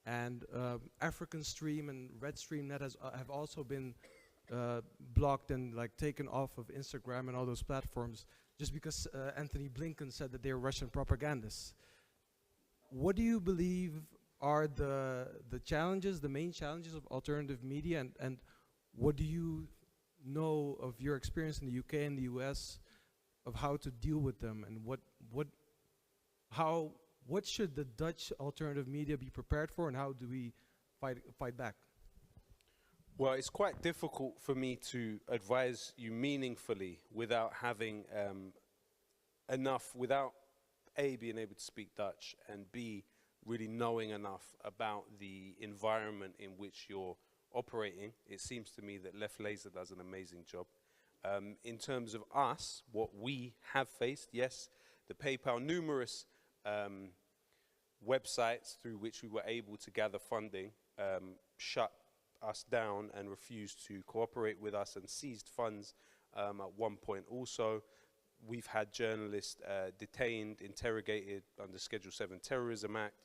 And African Stream and Red Stream Net have also been blocked and taken off of Instagram and all those platforms just because Anthony Blinken said that they're Russian propagandists. What do you believe are the challenges, the main challenges of alternative media, and what do you know of your experience in the UK and the US of how to deal with them, and what should the Dutch alternative media be prepared for, and how do we fight back? Well, it's quite difficult for me to advise you meaningfully without having without A, being able to speak Dutch, and B, really knowing enough about the environment in which you're operating. It seems to me that Left Laser does an amazing job. In terms of us, what we have faced, yes, the PayPal, numerous websites through which we were able to gather funding shut us down and refused to cooperate with us and seized funds at one point. Also, we've had journalists detained, interrogated under Schedule 7 Terrorism Act.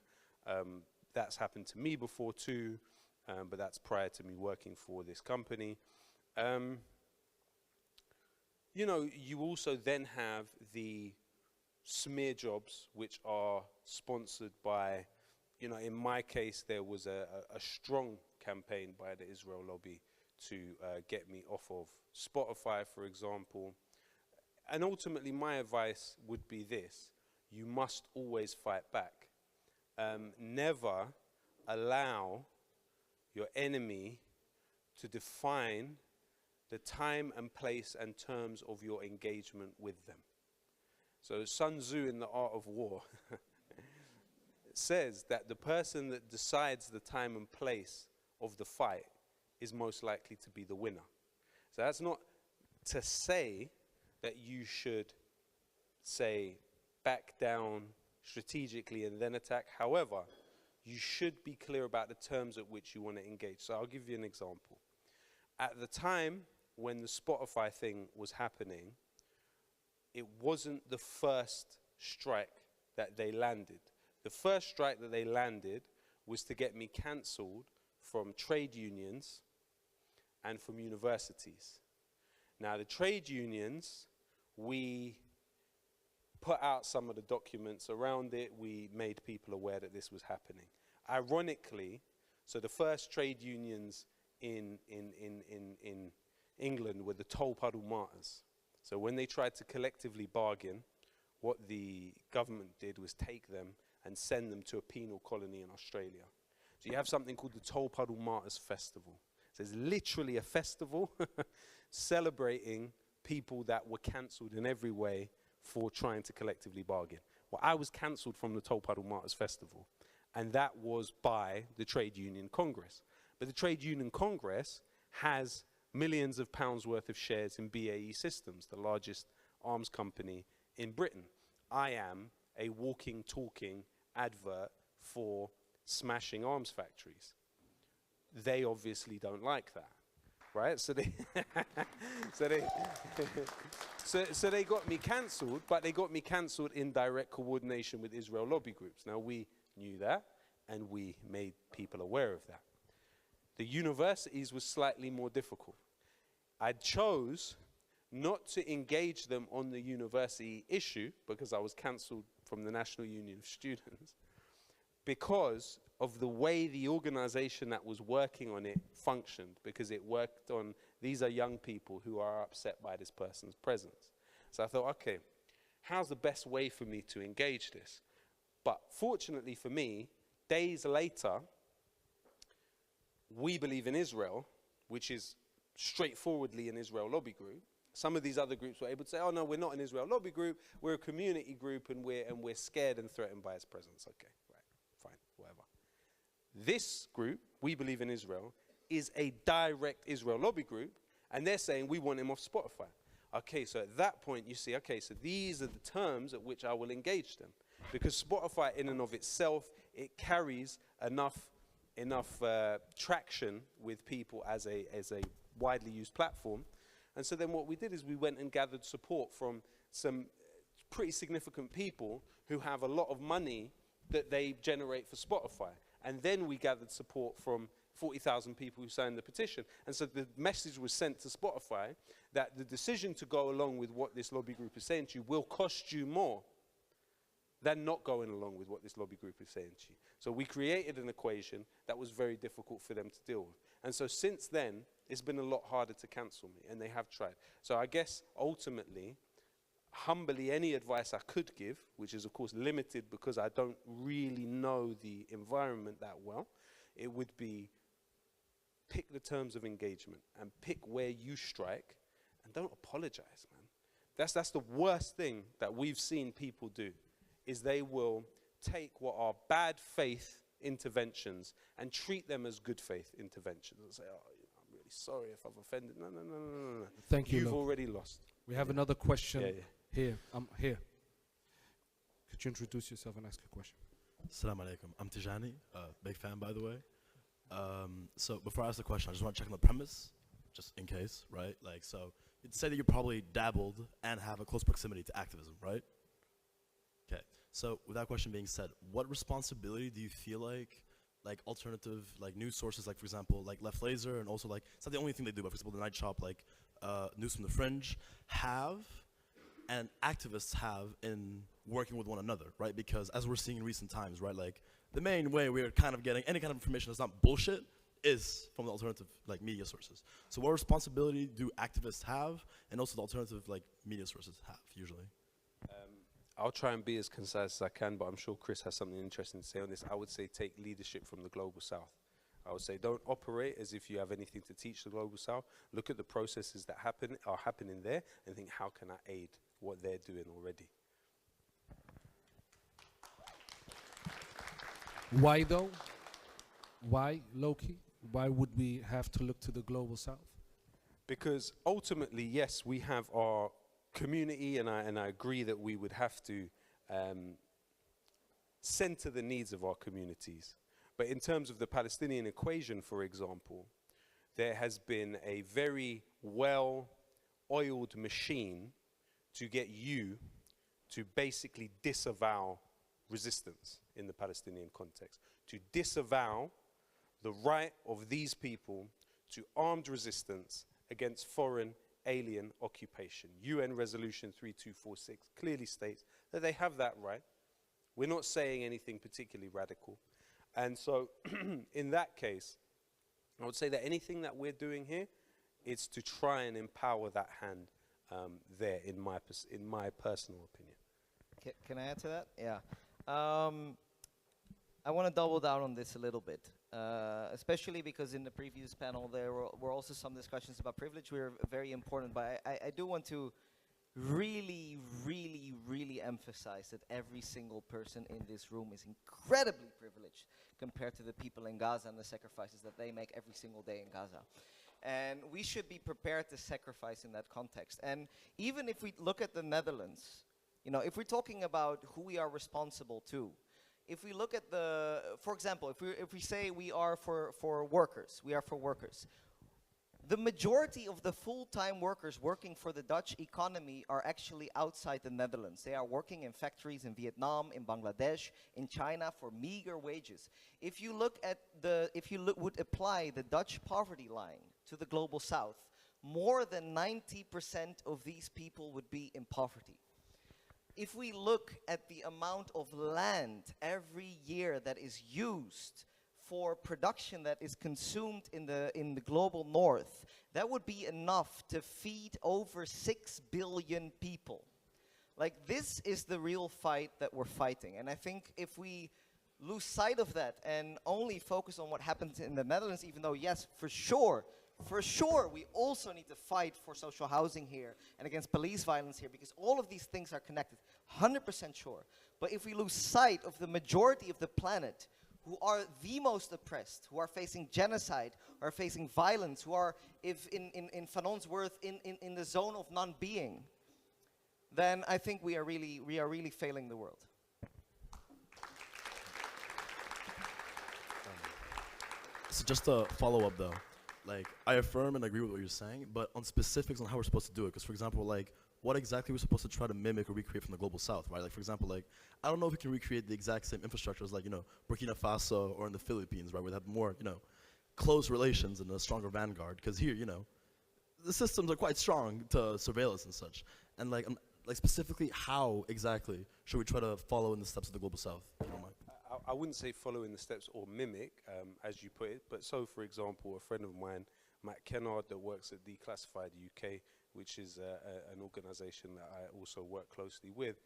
That's happened to me before too, but that's prior to me working for this company. You know, you also then have the smear jobs, which are sponsored by, you know, in my case, there was a strong campaign by the Israel lobby to get me off of Spotify, for example. And ultimately, my advice would be this: you must always fight back. Never allow your enemy to define the time and place and terms of your engagement with them. So Sun Tzu in The Art of War says that the person that decides the time and place of the fight is most likely to be the winner. So that's not to say that you should, say, back down strategically and then attack. However, you should be clear about the terms at which you want to engage. So I'll give you an example. At the time when the Spotify thing was happening, it wasn't the first strike that they landed. The first strike that they landed was to get me cancelled from trade unions and from universities. Now, the trade unions, we put out some of the documents around it. We made people aware that this was happening. Ironically, so the first trade unions in England were the toll puddle martyrs. So when they tried to collectively bargain, what the government did was take them and send them to a penal colony in Australia. So you have something called the Toll Puddle Martyrs Festival. So it's literally a festival celebrating people that were cancelled in every way for trying to collectively bargain. Well, I was cancelled from the Toll Puddle Martyrs Festival, and that was by the Trade Union Congress. But the Trade Union Congress has millions of pounds worth of shares in BAE Systems, the largest arms company in Britain. I am a walking, talking advert for smashing arms factories. They obviously don't like that. right? So they, so they, so they got me cancelled, but they got me cancelled in direct coordination with Israel lobby groups. Now we knew that, and we made people aware of that. The universities was slightly more difficult. I chose not to engage them on the university issue because I was cancelled from the National Union of Students, because of the way the organization that was working on it functioned, because it worked on, these are young people who are upset by this person's presence. So I thought, okay, how's the best way for me to engage this? But fortunately for me, days later, We Believe in Israel, which is straightforwardly an Israel lobby group. Some of these other groups were able to say, oh no, we're not an Israel lobby group, we're a community group, and we're scared and threatened by its presence. Okay, right, fine, whatever. This group, We Believe in Israel, is a direct Israel lobby group, and they're saying we want him off Spotify. Okay, so at that point you see, okay, so these are the terms at which I will engage them. Because Spotify in and of itself, it carries enough traction with people as a widely used platform. And so then what we did is we went and gathered support from some pretty significant people who have a lot of money that they generate for Spotify. And then we gathered support from 40,000 people who signed the petition. And so the message was sent to Spotify that the decision to go along with what this lobby group is saying to you will cost you more than not going along with what this lobby group is saying to you. So we created an equation that was very difficult for them to deal with. And so since then, it's been a lot harder to cancel me, and they have tried. So I guess ultimately, humbly, any advice I could give, which is of course limited because I don't really know the environment that well, it would be pick the terms of engagement and pick where you strike, and don't apologize, man. That's the worst thing that we've seen people do, is they will take what are bad faith interventions and treat them as good faith interventions and say, oh, I'm really sorry if I've offended. No. Thank you. You've already lost. We have another question Yeah. here. Could you introduce yourself and ask a question? Assalamu alaikum. I'm Tijani, big fan by the way. So before I ask the question, I just want to check on the premise, just in case, right? Like, so you'd say that you probably dabbled and have a close proximity to activism, right? Okay. So with that question being said, what responsibility do you feel like alternative, like news sources, like for example, like Left Laser, and also like, it's not the only thing they do, but for example, the Night Shop, like News from the Fringe, have and activists have in working with one another, right? Because as we're seeing in recent times, right, like the main way we're kind of getting any kind of information that's not bullshit is from the alternative like media sources. So what responsibility do activists have, and also the alternative like media sources have usually? I'll try and be as concise as I can, but I'm sure Chris has something interesting to say on this. I would say take leadership from the Global South. I would say don't operate as if you have anything to teach the Global South. Look at the processes that are happening there and think, how can I aid what they're doing already? Why though? Why, Loki? Why would we have to look to the Global South? Because ultimately, yes, we have our community, and I agree that we would have to center the needs of our communities. But in terms of the Palestinian equation, for example, there has been a very well-oiled machine to get you to basically disavow resistance in the Palestinian context, to disavow the right of these people to armed resistance against foreign alien occupation. UN Resolution 3246 clearly states that they have that right. We're not saying anything particularly radical. And so in that case, I would say that anything that we're doing here is to try and empower that hand there, in my personal opinion. Can I add to that? Yeah. I want to double down on this a little bit, especially because in the previous panel there were also some discussions about privilege. We're very important, but I do want to really, really, really emphasize that every single person in this room is incredibly privileged compared to the people in Gaza and the sacrifices that they make every single day in Gaza. And we should be prepared to sacrifice in that context. And even if we look at the Netherlands, you know, if we're talking about who we are responsible to, if we look at for example, if we say we are for workers, The majority of the full-time workers working for the Dutch economy are actually outside the Netherlands. They are working in factories in Vietnam, in Bangladesh, in China for meager wages. If you look at would apply the Dutch poverty line to the global south, more than 90% of these people would be in poverty. If we look at the amount of land every year that is used for production that is consumed in the global north, that would be enough to feed over 6 billion people. Like, this is the real fight that we're fighting. And I think if we lose sight of that and only focus on what happens in the Netherlands, even though, yes, for sure, we also need to fight for social housing here and against police violence here, because all of these things are connected, 100% sure. But if we lose sight of the majority of the planet who are the most oppressed, who are facing genocide, who are facing violence, who are, if in Fanon's words, in the zone of non-being, then I think we are really failing the world. So just a follow-up though, like, I affirm and agree with what you're saying, but on specifics on how we're supposed to do it, because for example, like, what exactly we're supposed to try to mimic or recreate from the global south, right? Like, for example, like, I don't know if we can recreate the exact same infrastructure as, like, Burkina Faso or in the Philippines, right, where they have more, close relations and a stronger vanguard, because here, the systems are quite strong to surveillance and such. And like specifically, how exactly should we try to follow in the steps of the global south? If you don't mind. I wouldn't say follow in the steps or mimic, as you put it, but so, for example, a friend of mine, Matt Kennard, that works at Declassified UK, which is an organization that I also work closely with.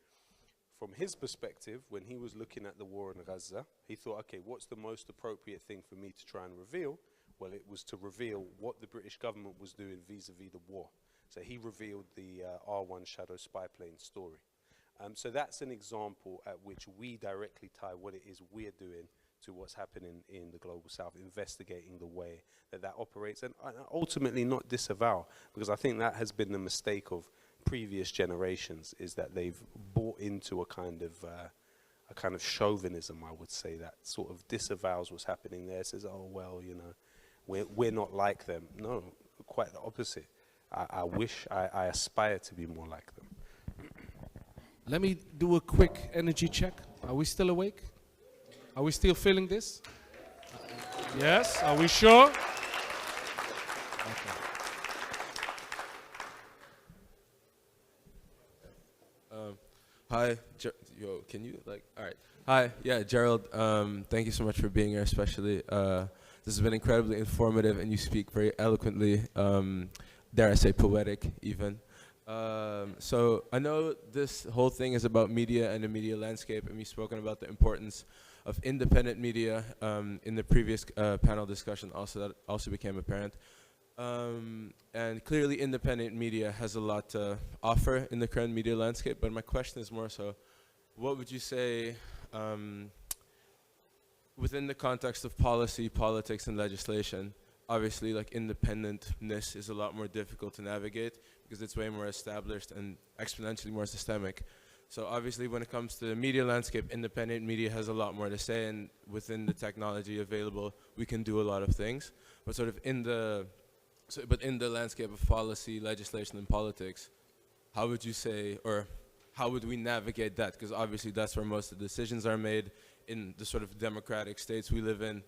From his perspective, when he was looking at the war in Gaza, he thought, okay, what's the most appropriate thing for me to try and reveal? Well, it was to reveal what the British government was doing vis-a-vis the war. So he revealed the R1 Shadow spy plane story. So that's an example at which we directly tie what it is we're doing to what's happening in the global south, investigating the way that operates, and ultimately not disavow, because I think that has been the mistake of previous generations, is that they've bought into a kind of chauvinism, I would say, that sort of disavows what's happening there, says, oh, well, we're not like them. No, quite the opposite. I aspire to be more like them. Let me do a quick energy check. Are we still awake? Are we still feeling this? Yes, are we sure? Hi, can you, all right. Hi, yeah, Gerald, thank you so much for being here, especially. This has been incredibly informative, and you speak very eloquently, dare I say poetic, even. So I know this whole thing is about media and the media landscape, and we've spoken about the importance of independent media in the previous panel discussion. That also became apparent. And clearly independent media has a lot to offer in the current media landscape, but my question is more so, what would you say within the context of policy, politics, and legislation? Obviously, like, independentness is a lot more difficult to navigate because it's way more established and exponentially more systemic. So obviously, when it comes to the media landscape, independent media has a lot more to say, and within the technology available, we can do a lot of things. But sort of in the landscape of policy, legislation, and politics, how would you say, or how would we navigate that? Because obviously, that's where most of the decisions are made in the sort of democratic states we live in.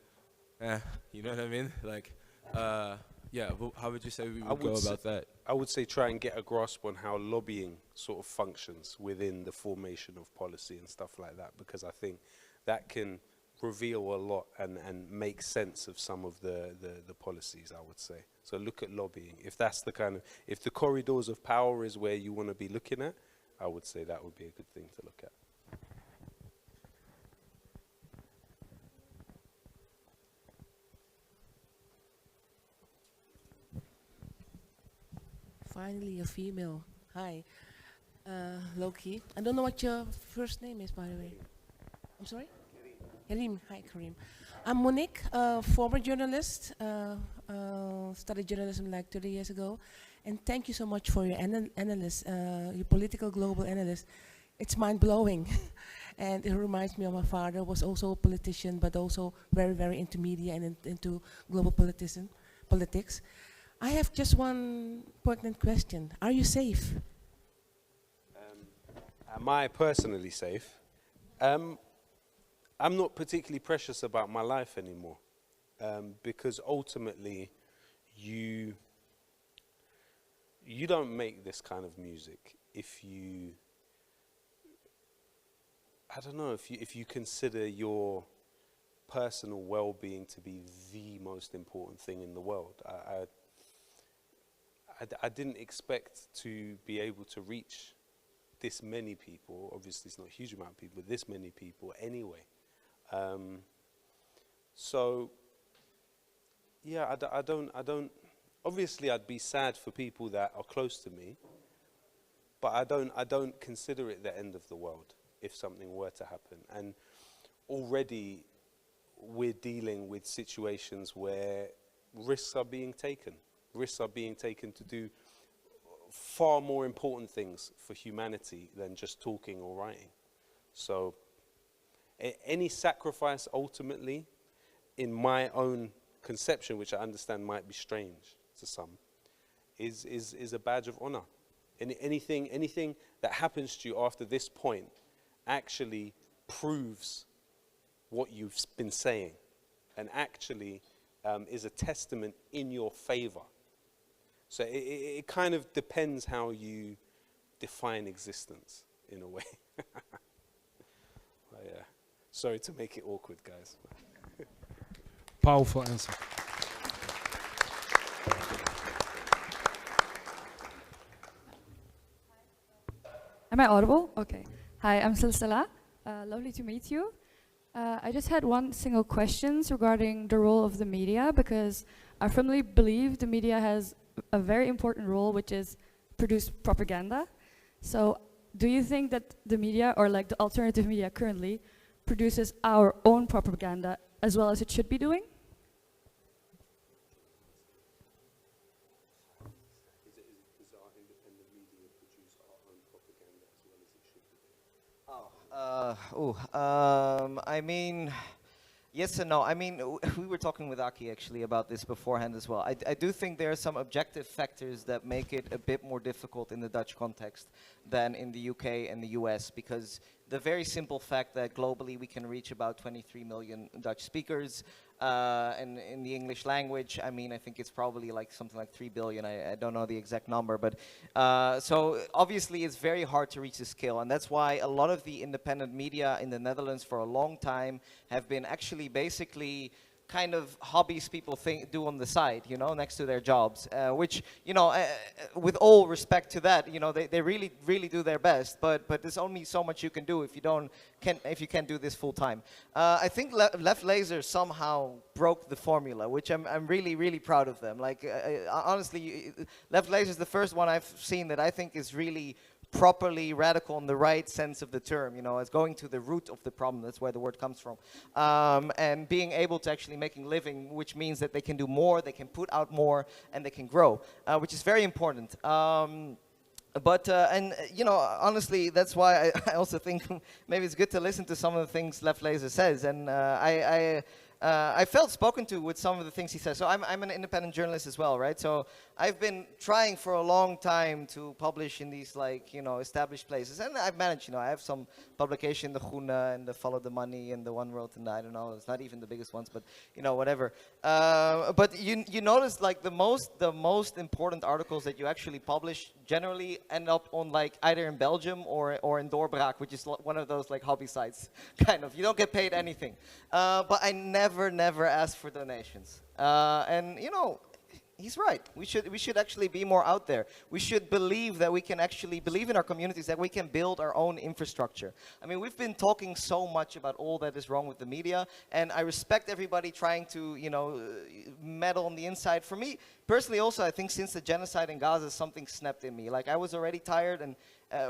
You know what I mean? Like, yeah, how would you say we would go about that? I would say try and get a grasp on how lobbying sort of functions within the formation of policy and stuff like that, because I think that can reveal a lot and make sense of some of the policies, I would say. So look at lobbying. If that's if the corridors of power is where you want to be looking at, I would say that would be a good thing to look at. Finally, a female. Hi. Loki. I don't know what your first name is, by the way. I'm sorry? Karim. Hi, Karim. I'm Monique, former journalist. Studied journalism like 30 years ago. And thank you so much for your analysis, your political global analysis. It's mind-blowing. And it reminds me of my father, was also a politician, but also very, very into media and into global politics. I have just one pertinent question. Are you safe? Am I personally safe? I'm not particularly precious about my life anymore, because ultimately you don't make this kind of music if you, I don't know, if you consider your personal well-being to be the most important thing in the world. I didn't expect to be able to reach this many people. Obviously it's not a huge amount of people, but this many people anyway. So yeah, I don't, obviously I'd be sad for people that are close to me, but I don't consider it the end of the world if something were to happen. And already we're dealing with situations where risks are being taken. Risks are being taken to do far more important things for humanity than just talking or writing. So any sacrifice ultimately, in my own conception, which I understand might be strange to some, is a badge of honor. Anything that happens to you after this point actually proves what you've been saying, and actually is a testament in your favor. So it kind of depends how you define existence, in a way. Yeah. Sorry to make it awkward, guys. Powerful answer. Am I audible? Okay. Hi, I'm Silsila. Lovely to meet you. I just had one single question regarding the role of the media, because I firmly believe the media has a very important role, which is produce propaganda. So do you think that the media, or like the alternative media currently, produces our own propaganda as well as it should be doing? I mean, yes and no. I mean, we were talking with Aki actually about this beforehand as well. I do think there are some objective factors that make it a bit more difficult in the Dutch context than in the UK and the US, because the very simple fact that globally we can reach about 23 million Dutch speakers, and in the English language, I mean, I think it's probably like something like 3 billion. I don't know the exact number, but so obviously it's very hard to reach the scale, and that's why a lot of the independent media in the Netherlands for a long time have been actually basically kind of hobbies people do on the side, you know, next to their jobs, which, you know, with all respect to that, you know, they really do their best, but there's only so much you can do if you can't do this full time. I think Left Laser somehow broke the formula, which I'm really proud of them. Like, honestly, Left Laser is the first one I've seen that I think is really properly radical in the right sense of the term, you know, as going to the root of the problem. That's where the word comes from, and being able to actually making living, which means that they can do more, they can put out more, and they can grow, which is very important. And you know, honestly, that's why I also think maybe it's good to listen to some of the things Left Laser says, and I felt spoken to with some of the things he says. So I'm an independent journalist as well, right? So I've been trying for a long time to publish in these, like, you know, established places, and I've managed. You know, I have some publication, the Groene and the Follow the Money and the One World, and I don't know, it's not even the biggest ones, but you know, whatever. But you notice, like, the most important articles that you actually publish generally end up on, like, either in Belgium or in Doorbraak, which is one of those, like, hobby sites, kind of. You don't get paid anything, but I never ask for donations, and you know, he's right. We should actually be more out there. We should believe that we can actually believe in our communities, that we can build our own infrastructure. I mean, we've been talking so much about all that is wrong with the media, and I respect everybody trying to, you know, meddle on the inside. For me personally, also, I think since the genocide in Gaza, something snapped in me. Like, I was already tired and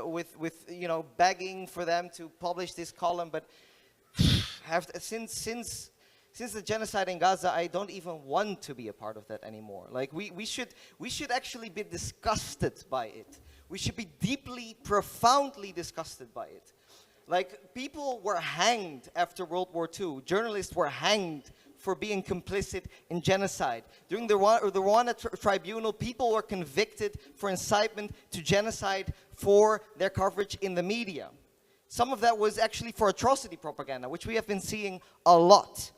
with you know, begging for them to publish this column, but since the genocide in Gaza, I don't even want to be a part of that anymore. Like, we should actually be disgusted by it. We should be deeply, profoundly disgusted by it. Like, people were hanged after World War II. Journalists were hanged for being complicit in genocide. During the Rwanda tribunal, people were convicted for incitement to genocide for their coverage in the media. Some of that was actually for atrocity propaganda, which we have been seeing a lot.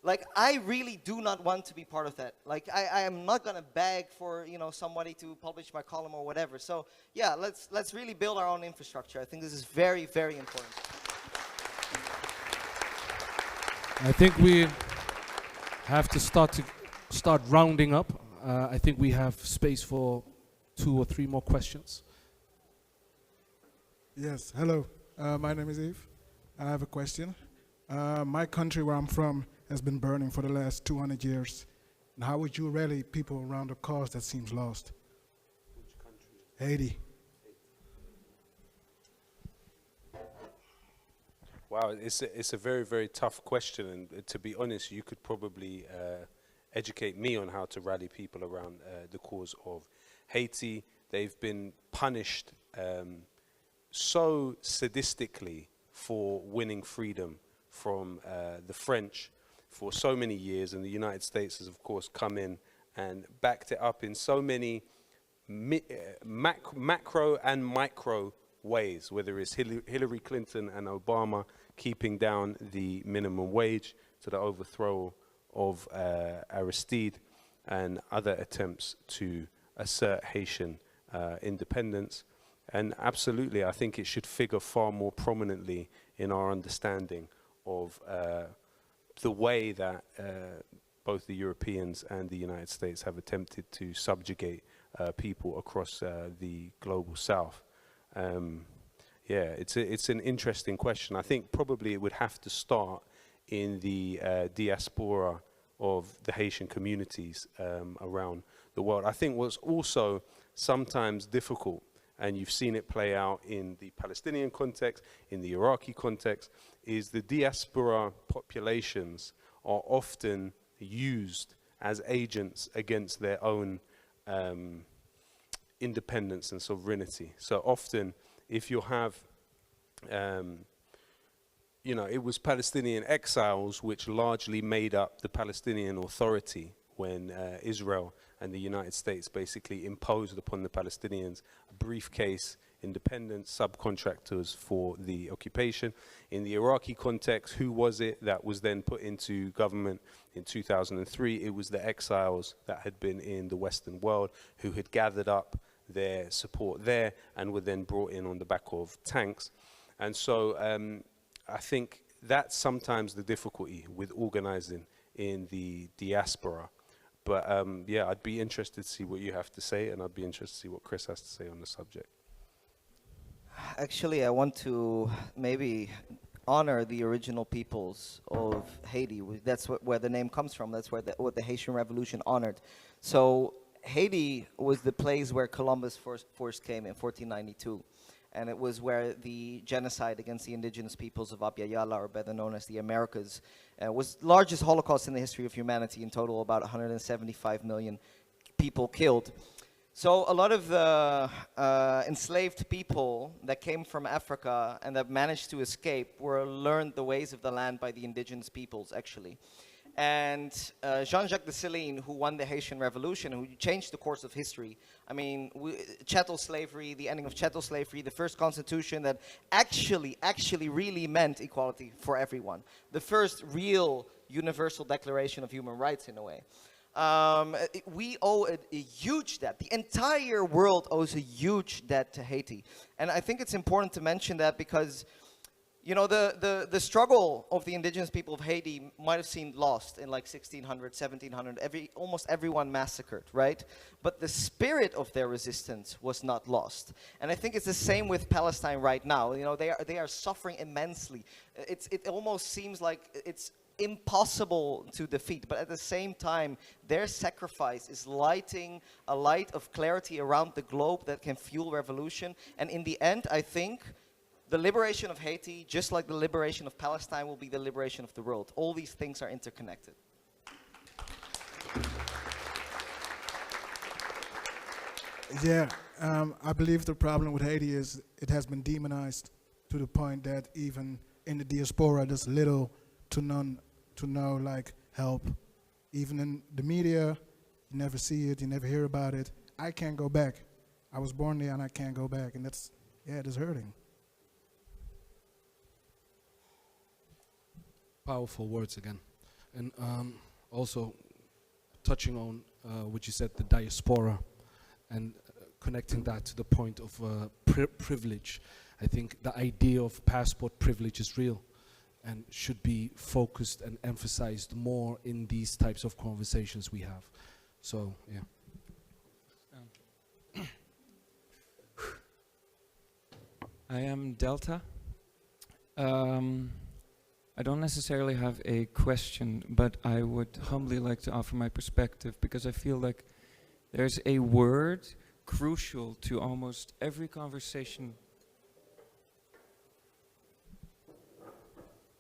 Like, I really do not want to be part of that. Like, I am not gonna beg for, you know, somebody to publish my column or whatever. So, yeah, let's really build our own infrastructure. I think this is very, very important. I think we have to start rounding up. I think we have space for 2 or 3 more questions. Yes, hello. My name is Eve. I have a question. My country where I'm from has been burning for the last 200 years. And how would you rally people around a cause that seems lost? Which country? Haiti. Wow, it's a very, very tough question, and to be honest, you could probably educate me on how to rally people around the cause of Haiti. They've been punished so sadistically for winning freedom from the French for so many years, and the United States has, of course, come in and backed it up in so many macro and micro ways, whether it's Hillary Clinton and Obama keeping down the minimum wage, to the overthrow of Aristide and other attempts to assert Haitian independence. And absolutely, I think it should figure far more prominently in our understanding of the way that both the Europeans and the United States have attempted to subjugate people across the global south. Yeah, it's an interesting question. I think probably it would have to start in the diaspora of the Haitian communities around the world. I think what's also sometimes difficult, and you've seen it play out in the Palestinian context, in the Iraqi context, is the diaspora populations are often used as agents against their own independence and sovereignty. So often, if you have, you know, it was Palestinian exiles which largely made up the Palestinian Authority when Israel and the United States basically imposed upon the Palestinians a briefcase independent subcontractors for the occupation. In the Iraqi context, who was it that was then put into government in 2003? It was the exiles that had been in the Western world who had gathered up their support there and were then brought in on the back of tanks. And so I think that's sometimes the difficulty with organizing in the diaspora. But yeah, I'd be interested to see what you have to say, and I'd be interested to see what Chris has to say on the subject. Actually, I want to maybe honor the original peoples of Haiti. That's where the name comes from. That's where what the Haitian Revolution honored. So Haiti was the place where Columbus first came in 1492. And it was where the genocide against the indigenous peoples of Abya Yala, or better known as the Americas, was the largest Holocaust in the history of humanity. In total, about 175 million people killed. So a lot of the enslaved people that came from Africa and that managed to escape were learned the ways of the land by the indigenous peoples, actually. And Jean-Jacques Dessalines, who won the Haitian Revolution, who changed the course of history. I mean, chattel slavery, the ending of chattel slavery, the first constitution that actually really meant equality for everyone. The first real universal declaration of human rights, in a way. We owe a huge debt. The entire world owes a huge debt to Haiti. And I think it's important to mention that because, you know, the struggle of the indigenous people of Haiti might have seemed lost in like 1600, 1700, almost everyone massacred, right? But the spirit of their resistance was not lost. And I think it's the same with Palestine right now. You know, they are suffering immensely. It almost seems like it's impossible to defeat, but at the same time, their sacrifice is lighting a light of clarity around the globe that can fuel revolution. And in the end, I think the liberation of Haiti, just like the liberation of Palestine, will be the liberation of the world. All these things are interconnected. Yeah, I believe the problem with Haiti is it has been demonized to the point that even in the diaspora there's little to none to know like help. Even in the media, you never see it, you never hear about it. I can't go back. I was born there and I can't go back, and that's, yeah, it is hurting. Powerful words again. And also touching on what you said, the diaspora, and connecting that to the point of privilege. I think the idea of passport privilege is real and should be focused and emphasized more in these types of conversations we have. So, yeah. I am Delta. I don't necessarily have a question, but I would humbly like to offer my perspective, because I feel like there's a word crucial to almost every conversation.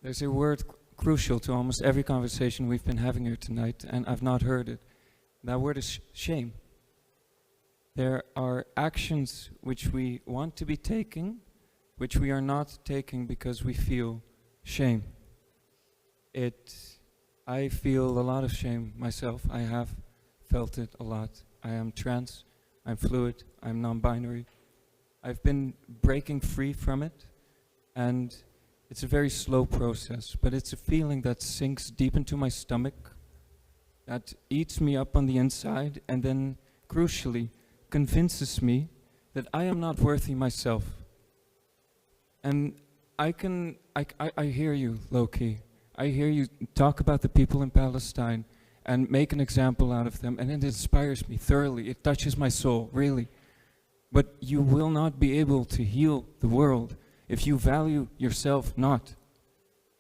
There's a word crucial to almost every conversation we've been having here tonight, and I've not heard it. That word is shame. There are actions which we want to be taking, which we are not taking because we feel shame. I feel a lot of shame myself. I have felt it a lot. I am trans, I'm fluid, I'm non-binary. I've been breaking free from it, and it's a very slow process, but it's a feeling that sinks deep into my stomach, that eats me up on the inside, and then, crucially, convinces me that I am not worthy myself. And I hear you, low-key. I hear you talk about the people in Palestine and make an example out of them, and it inspires me thoroughly. It touches my soul, really. But you will not be able to heal the world if you value yourself not.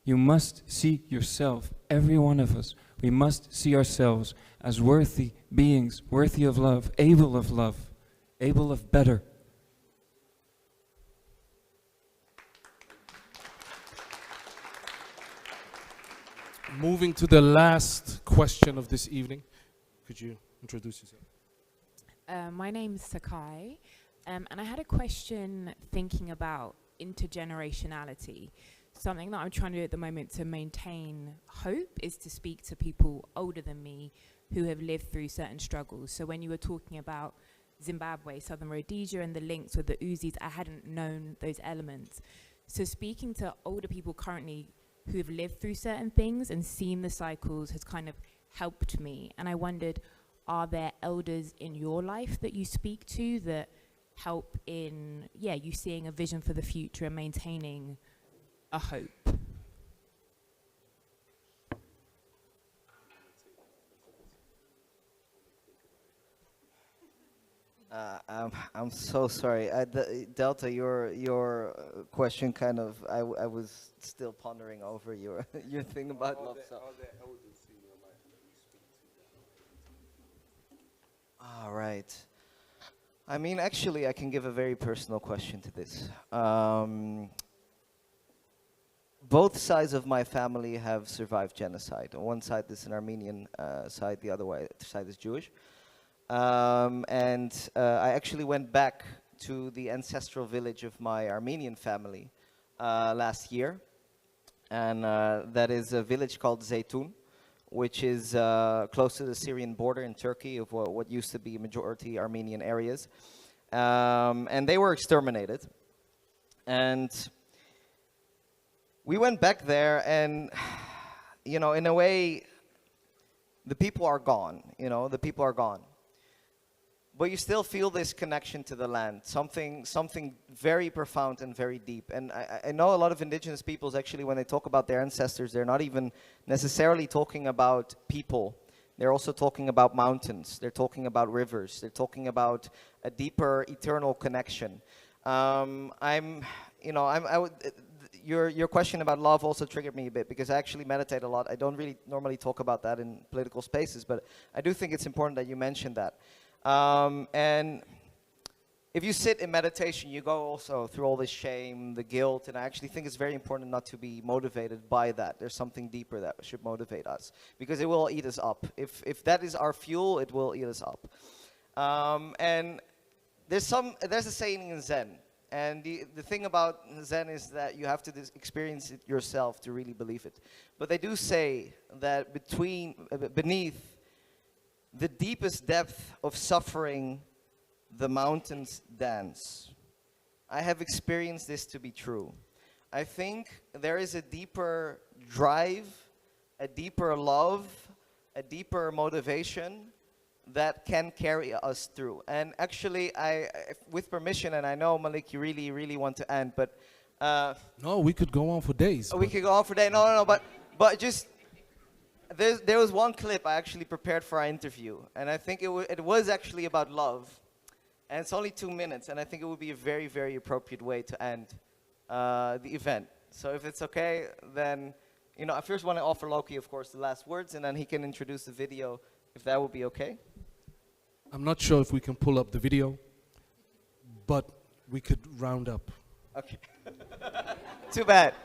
You must see yourself, every one of us. We must see ourselves as worthy beings, worthy of love, able of better. Moving to the last question of this evening. Could you introduce yourself? My name's Sakai, and I had a question thinking about intergenerationality. Something that I'm trying to do at the moment to maintain hope is to speak to people older than me who have lived through certain struggles. So when you were talking about Zimbabwe, Southern Rhodesia, and the links with the Uzis, I hadn't known those elements. So speaking to older people currently who have lived through certain things and seen the cycles has kind of helped me. And I wondered, are there elders in your life that you speak to that help in, you seeing a vision for the future and maintaining a hope? I'm so sorry. Delta, your question kind of, I was still pondering over your thing about love. All right. I mean, actually, I can give a very personal question to this. Both sides of my family have survived genocide. On one side, there's an Armenian side. The other side is Jewish. And I actually went back to the ancestral village of my Armenian family last year. And that is a village called Zeytun, which is close to the Syrian border in Turkey, of what used to be majority Armenian areas. And they were exterminated. And we went back there, and, you know, in a way, the people are gone, the people are gone. But you still feel this connection to the land, something very profound and very deep. And I know a lot of indigenous peoples, actually, when they talk about their ancestors, they're not even necessarily talking about people. They're also talking about mountains. They're talking about rivers. They're talking about a deeper, eternal connection. Your question about love also triggered me a bit, because I actually meditate a lot. I don't really normally talk about that in political spaces, but I do think it's important that you mention that. And if you sit in meditation, you go also through all this shame, the guilt, and I actually think it's very important not to be motivated by that. There's something deeper that should motivate us, because it will eat us up. If that is our fuel, it will eat us up. And there's a saying in Zen And the thing about Zen is that you have to experience it yourself to really believe it. But they do say that beneath the deepest depth of suffering, the mountains dance. I have experienced this to be true. I think there is a deeper drive, a deeper love, a deeper motivation that can carry us through. And actually, with permission, and I know, Malik, you really, really want to end, but... no, we could go on for days. We could go on for days. No, but just... There was one clip I actually prepared for our interview, and I think it was actually about love. And it's only 2 minutes, and I think it would be a very, very appropriate way to end the event. So if it's okay, then, you know, I first want to offer Loki, of course, the last words, and then he can introduce the video, if that would be okay. I'm not sure if we can pull up the video, but we could round up. Okay. Too bad.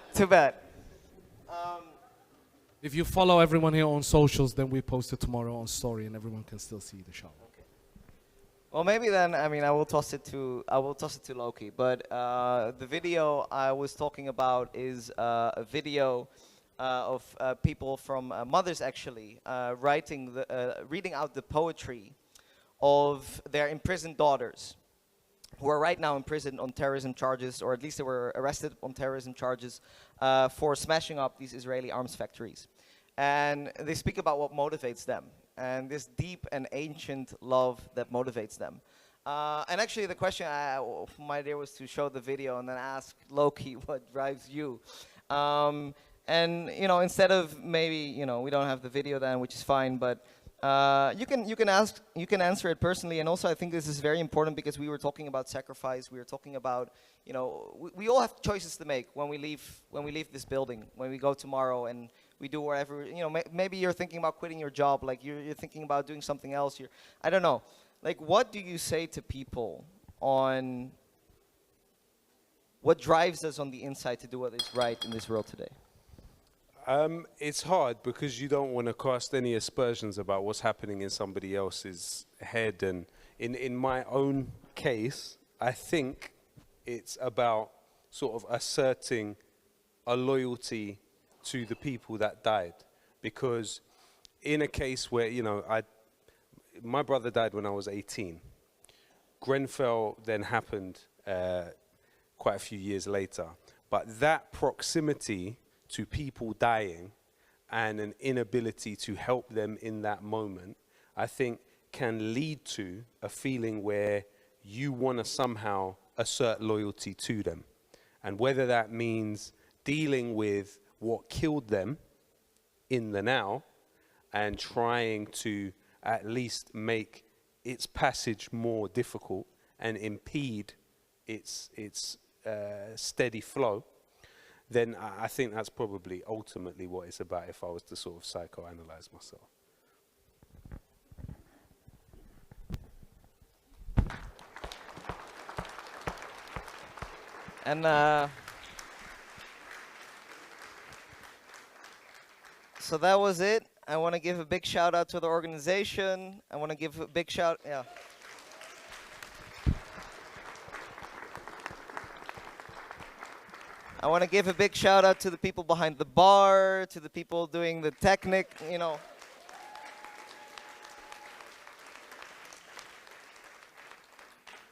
If you follow everyone here on socials, then we post it tomorrow on story, and everyone can still see the show. Okay. Well, maybe then, I mean, I will toss it to Loki. But the video I was talking about is a video of people from mothers actually reading out the poetry of their imprisoned daughters, who are right now in prison on terrorism charges, or at least they were arrested on terrorism charges for smashing up these Israeli arms factories. And they speak about what motivates them, and this deep and ancient love that motivates them. And actually the question my idea was to show the video and then ask Loki what drives you. And, you know, instead of maybe, you know, we don't have the video then, which is fine, but you can answer it personally. And also I think this is very important because we were talking about sacrifice. We were talking about, you know, we all have choices to make when we leave this building, when we go tomorrow and we do whatever, you know, maybe you're thinking about quitting your job, like you're thinking about doing something else. I don't know. Like, what do you say to people on what drives us on the inside to do what is right in this world today? It's hard because you don't want to cast any aspersions about what's happening in somebody else's head. And in my own case, I think it's about sort of asserting a loyalty to the people that died. Because in a case where, you know, my brother died when I was 18. Grenfell then happened quite a few years later. But that proximity to people dying and an inability to help them in that moment, I think can lead to a feeling where you want to somehow assert loyalty to them. And whether that means dealing with what killed them in the now and trying to at least make its passage more difficult and impede its steady flow, then I think that's probably ultimately what it's about if I was to sort of psychoanalyze myself. And so that was it. I want to give a big shout out to the organization. I want to give a big shout, yeah. I want to give a big shout out to the people behind the bar, to the people doing the technique, you know.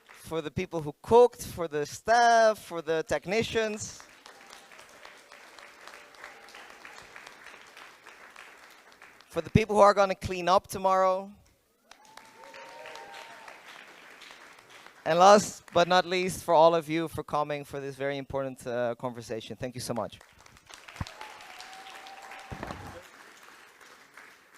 For the people who cooked, for the staff, for the technicians. For the people who are going to clean up tomorrow. And last but not least, for all of you for coming for this very important conversation. Thank you so much.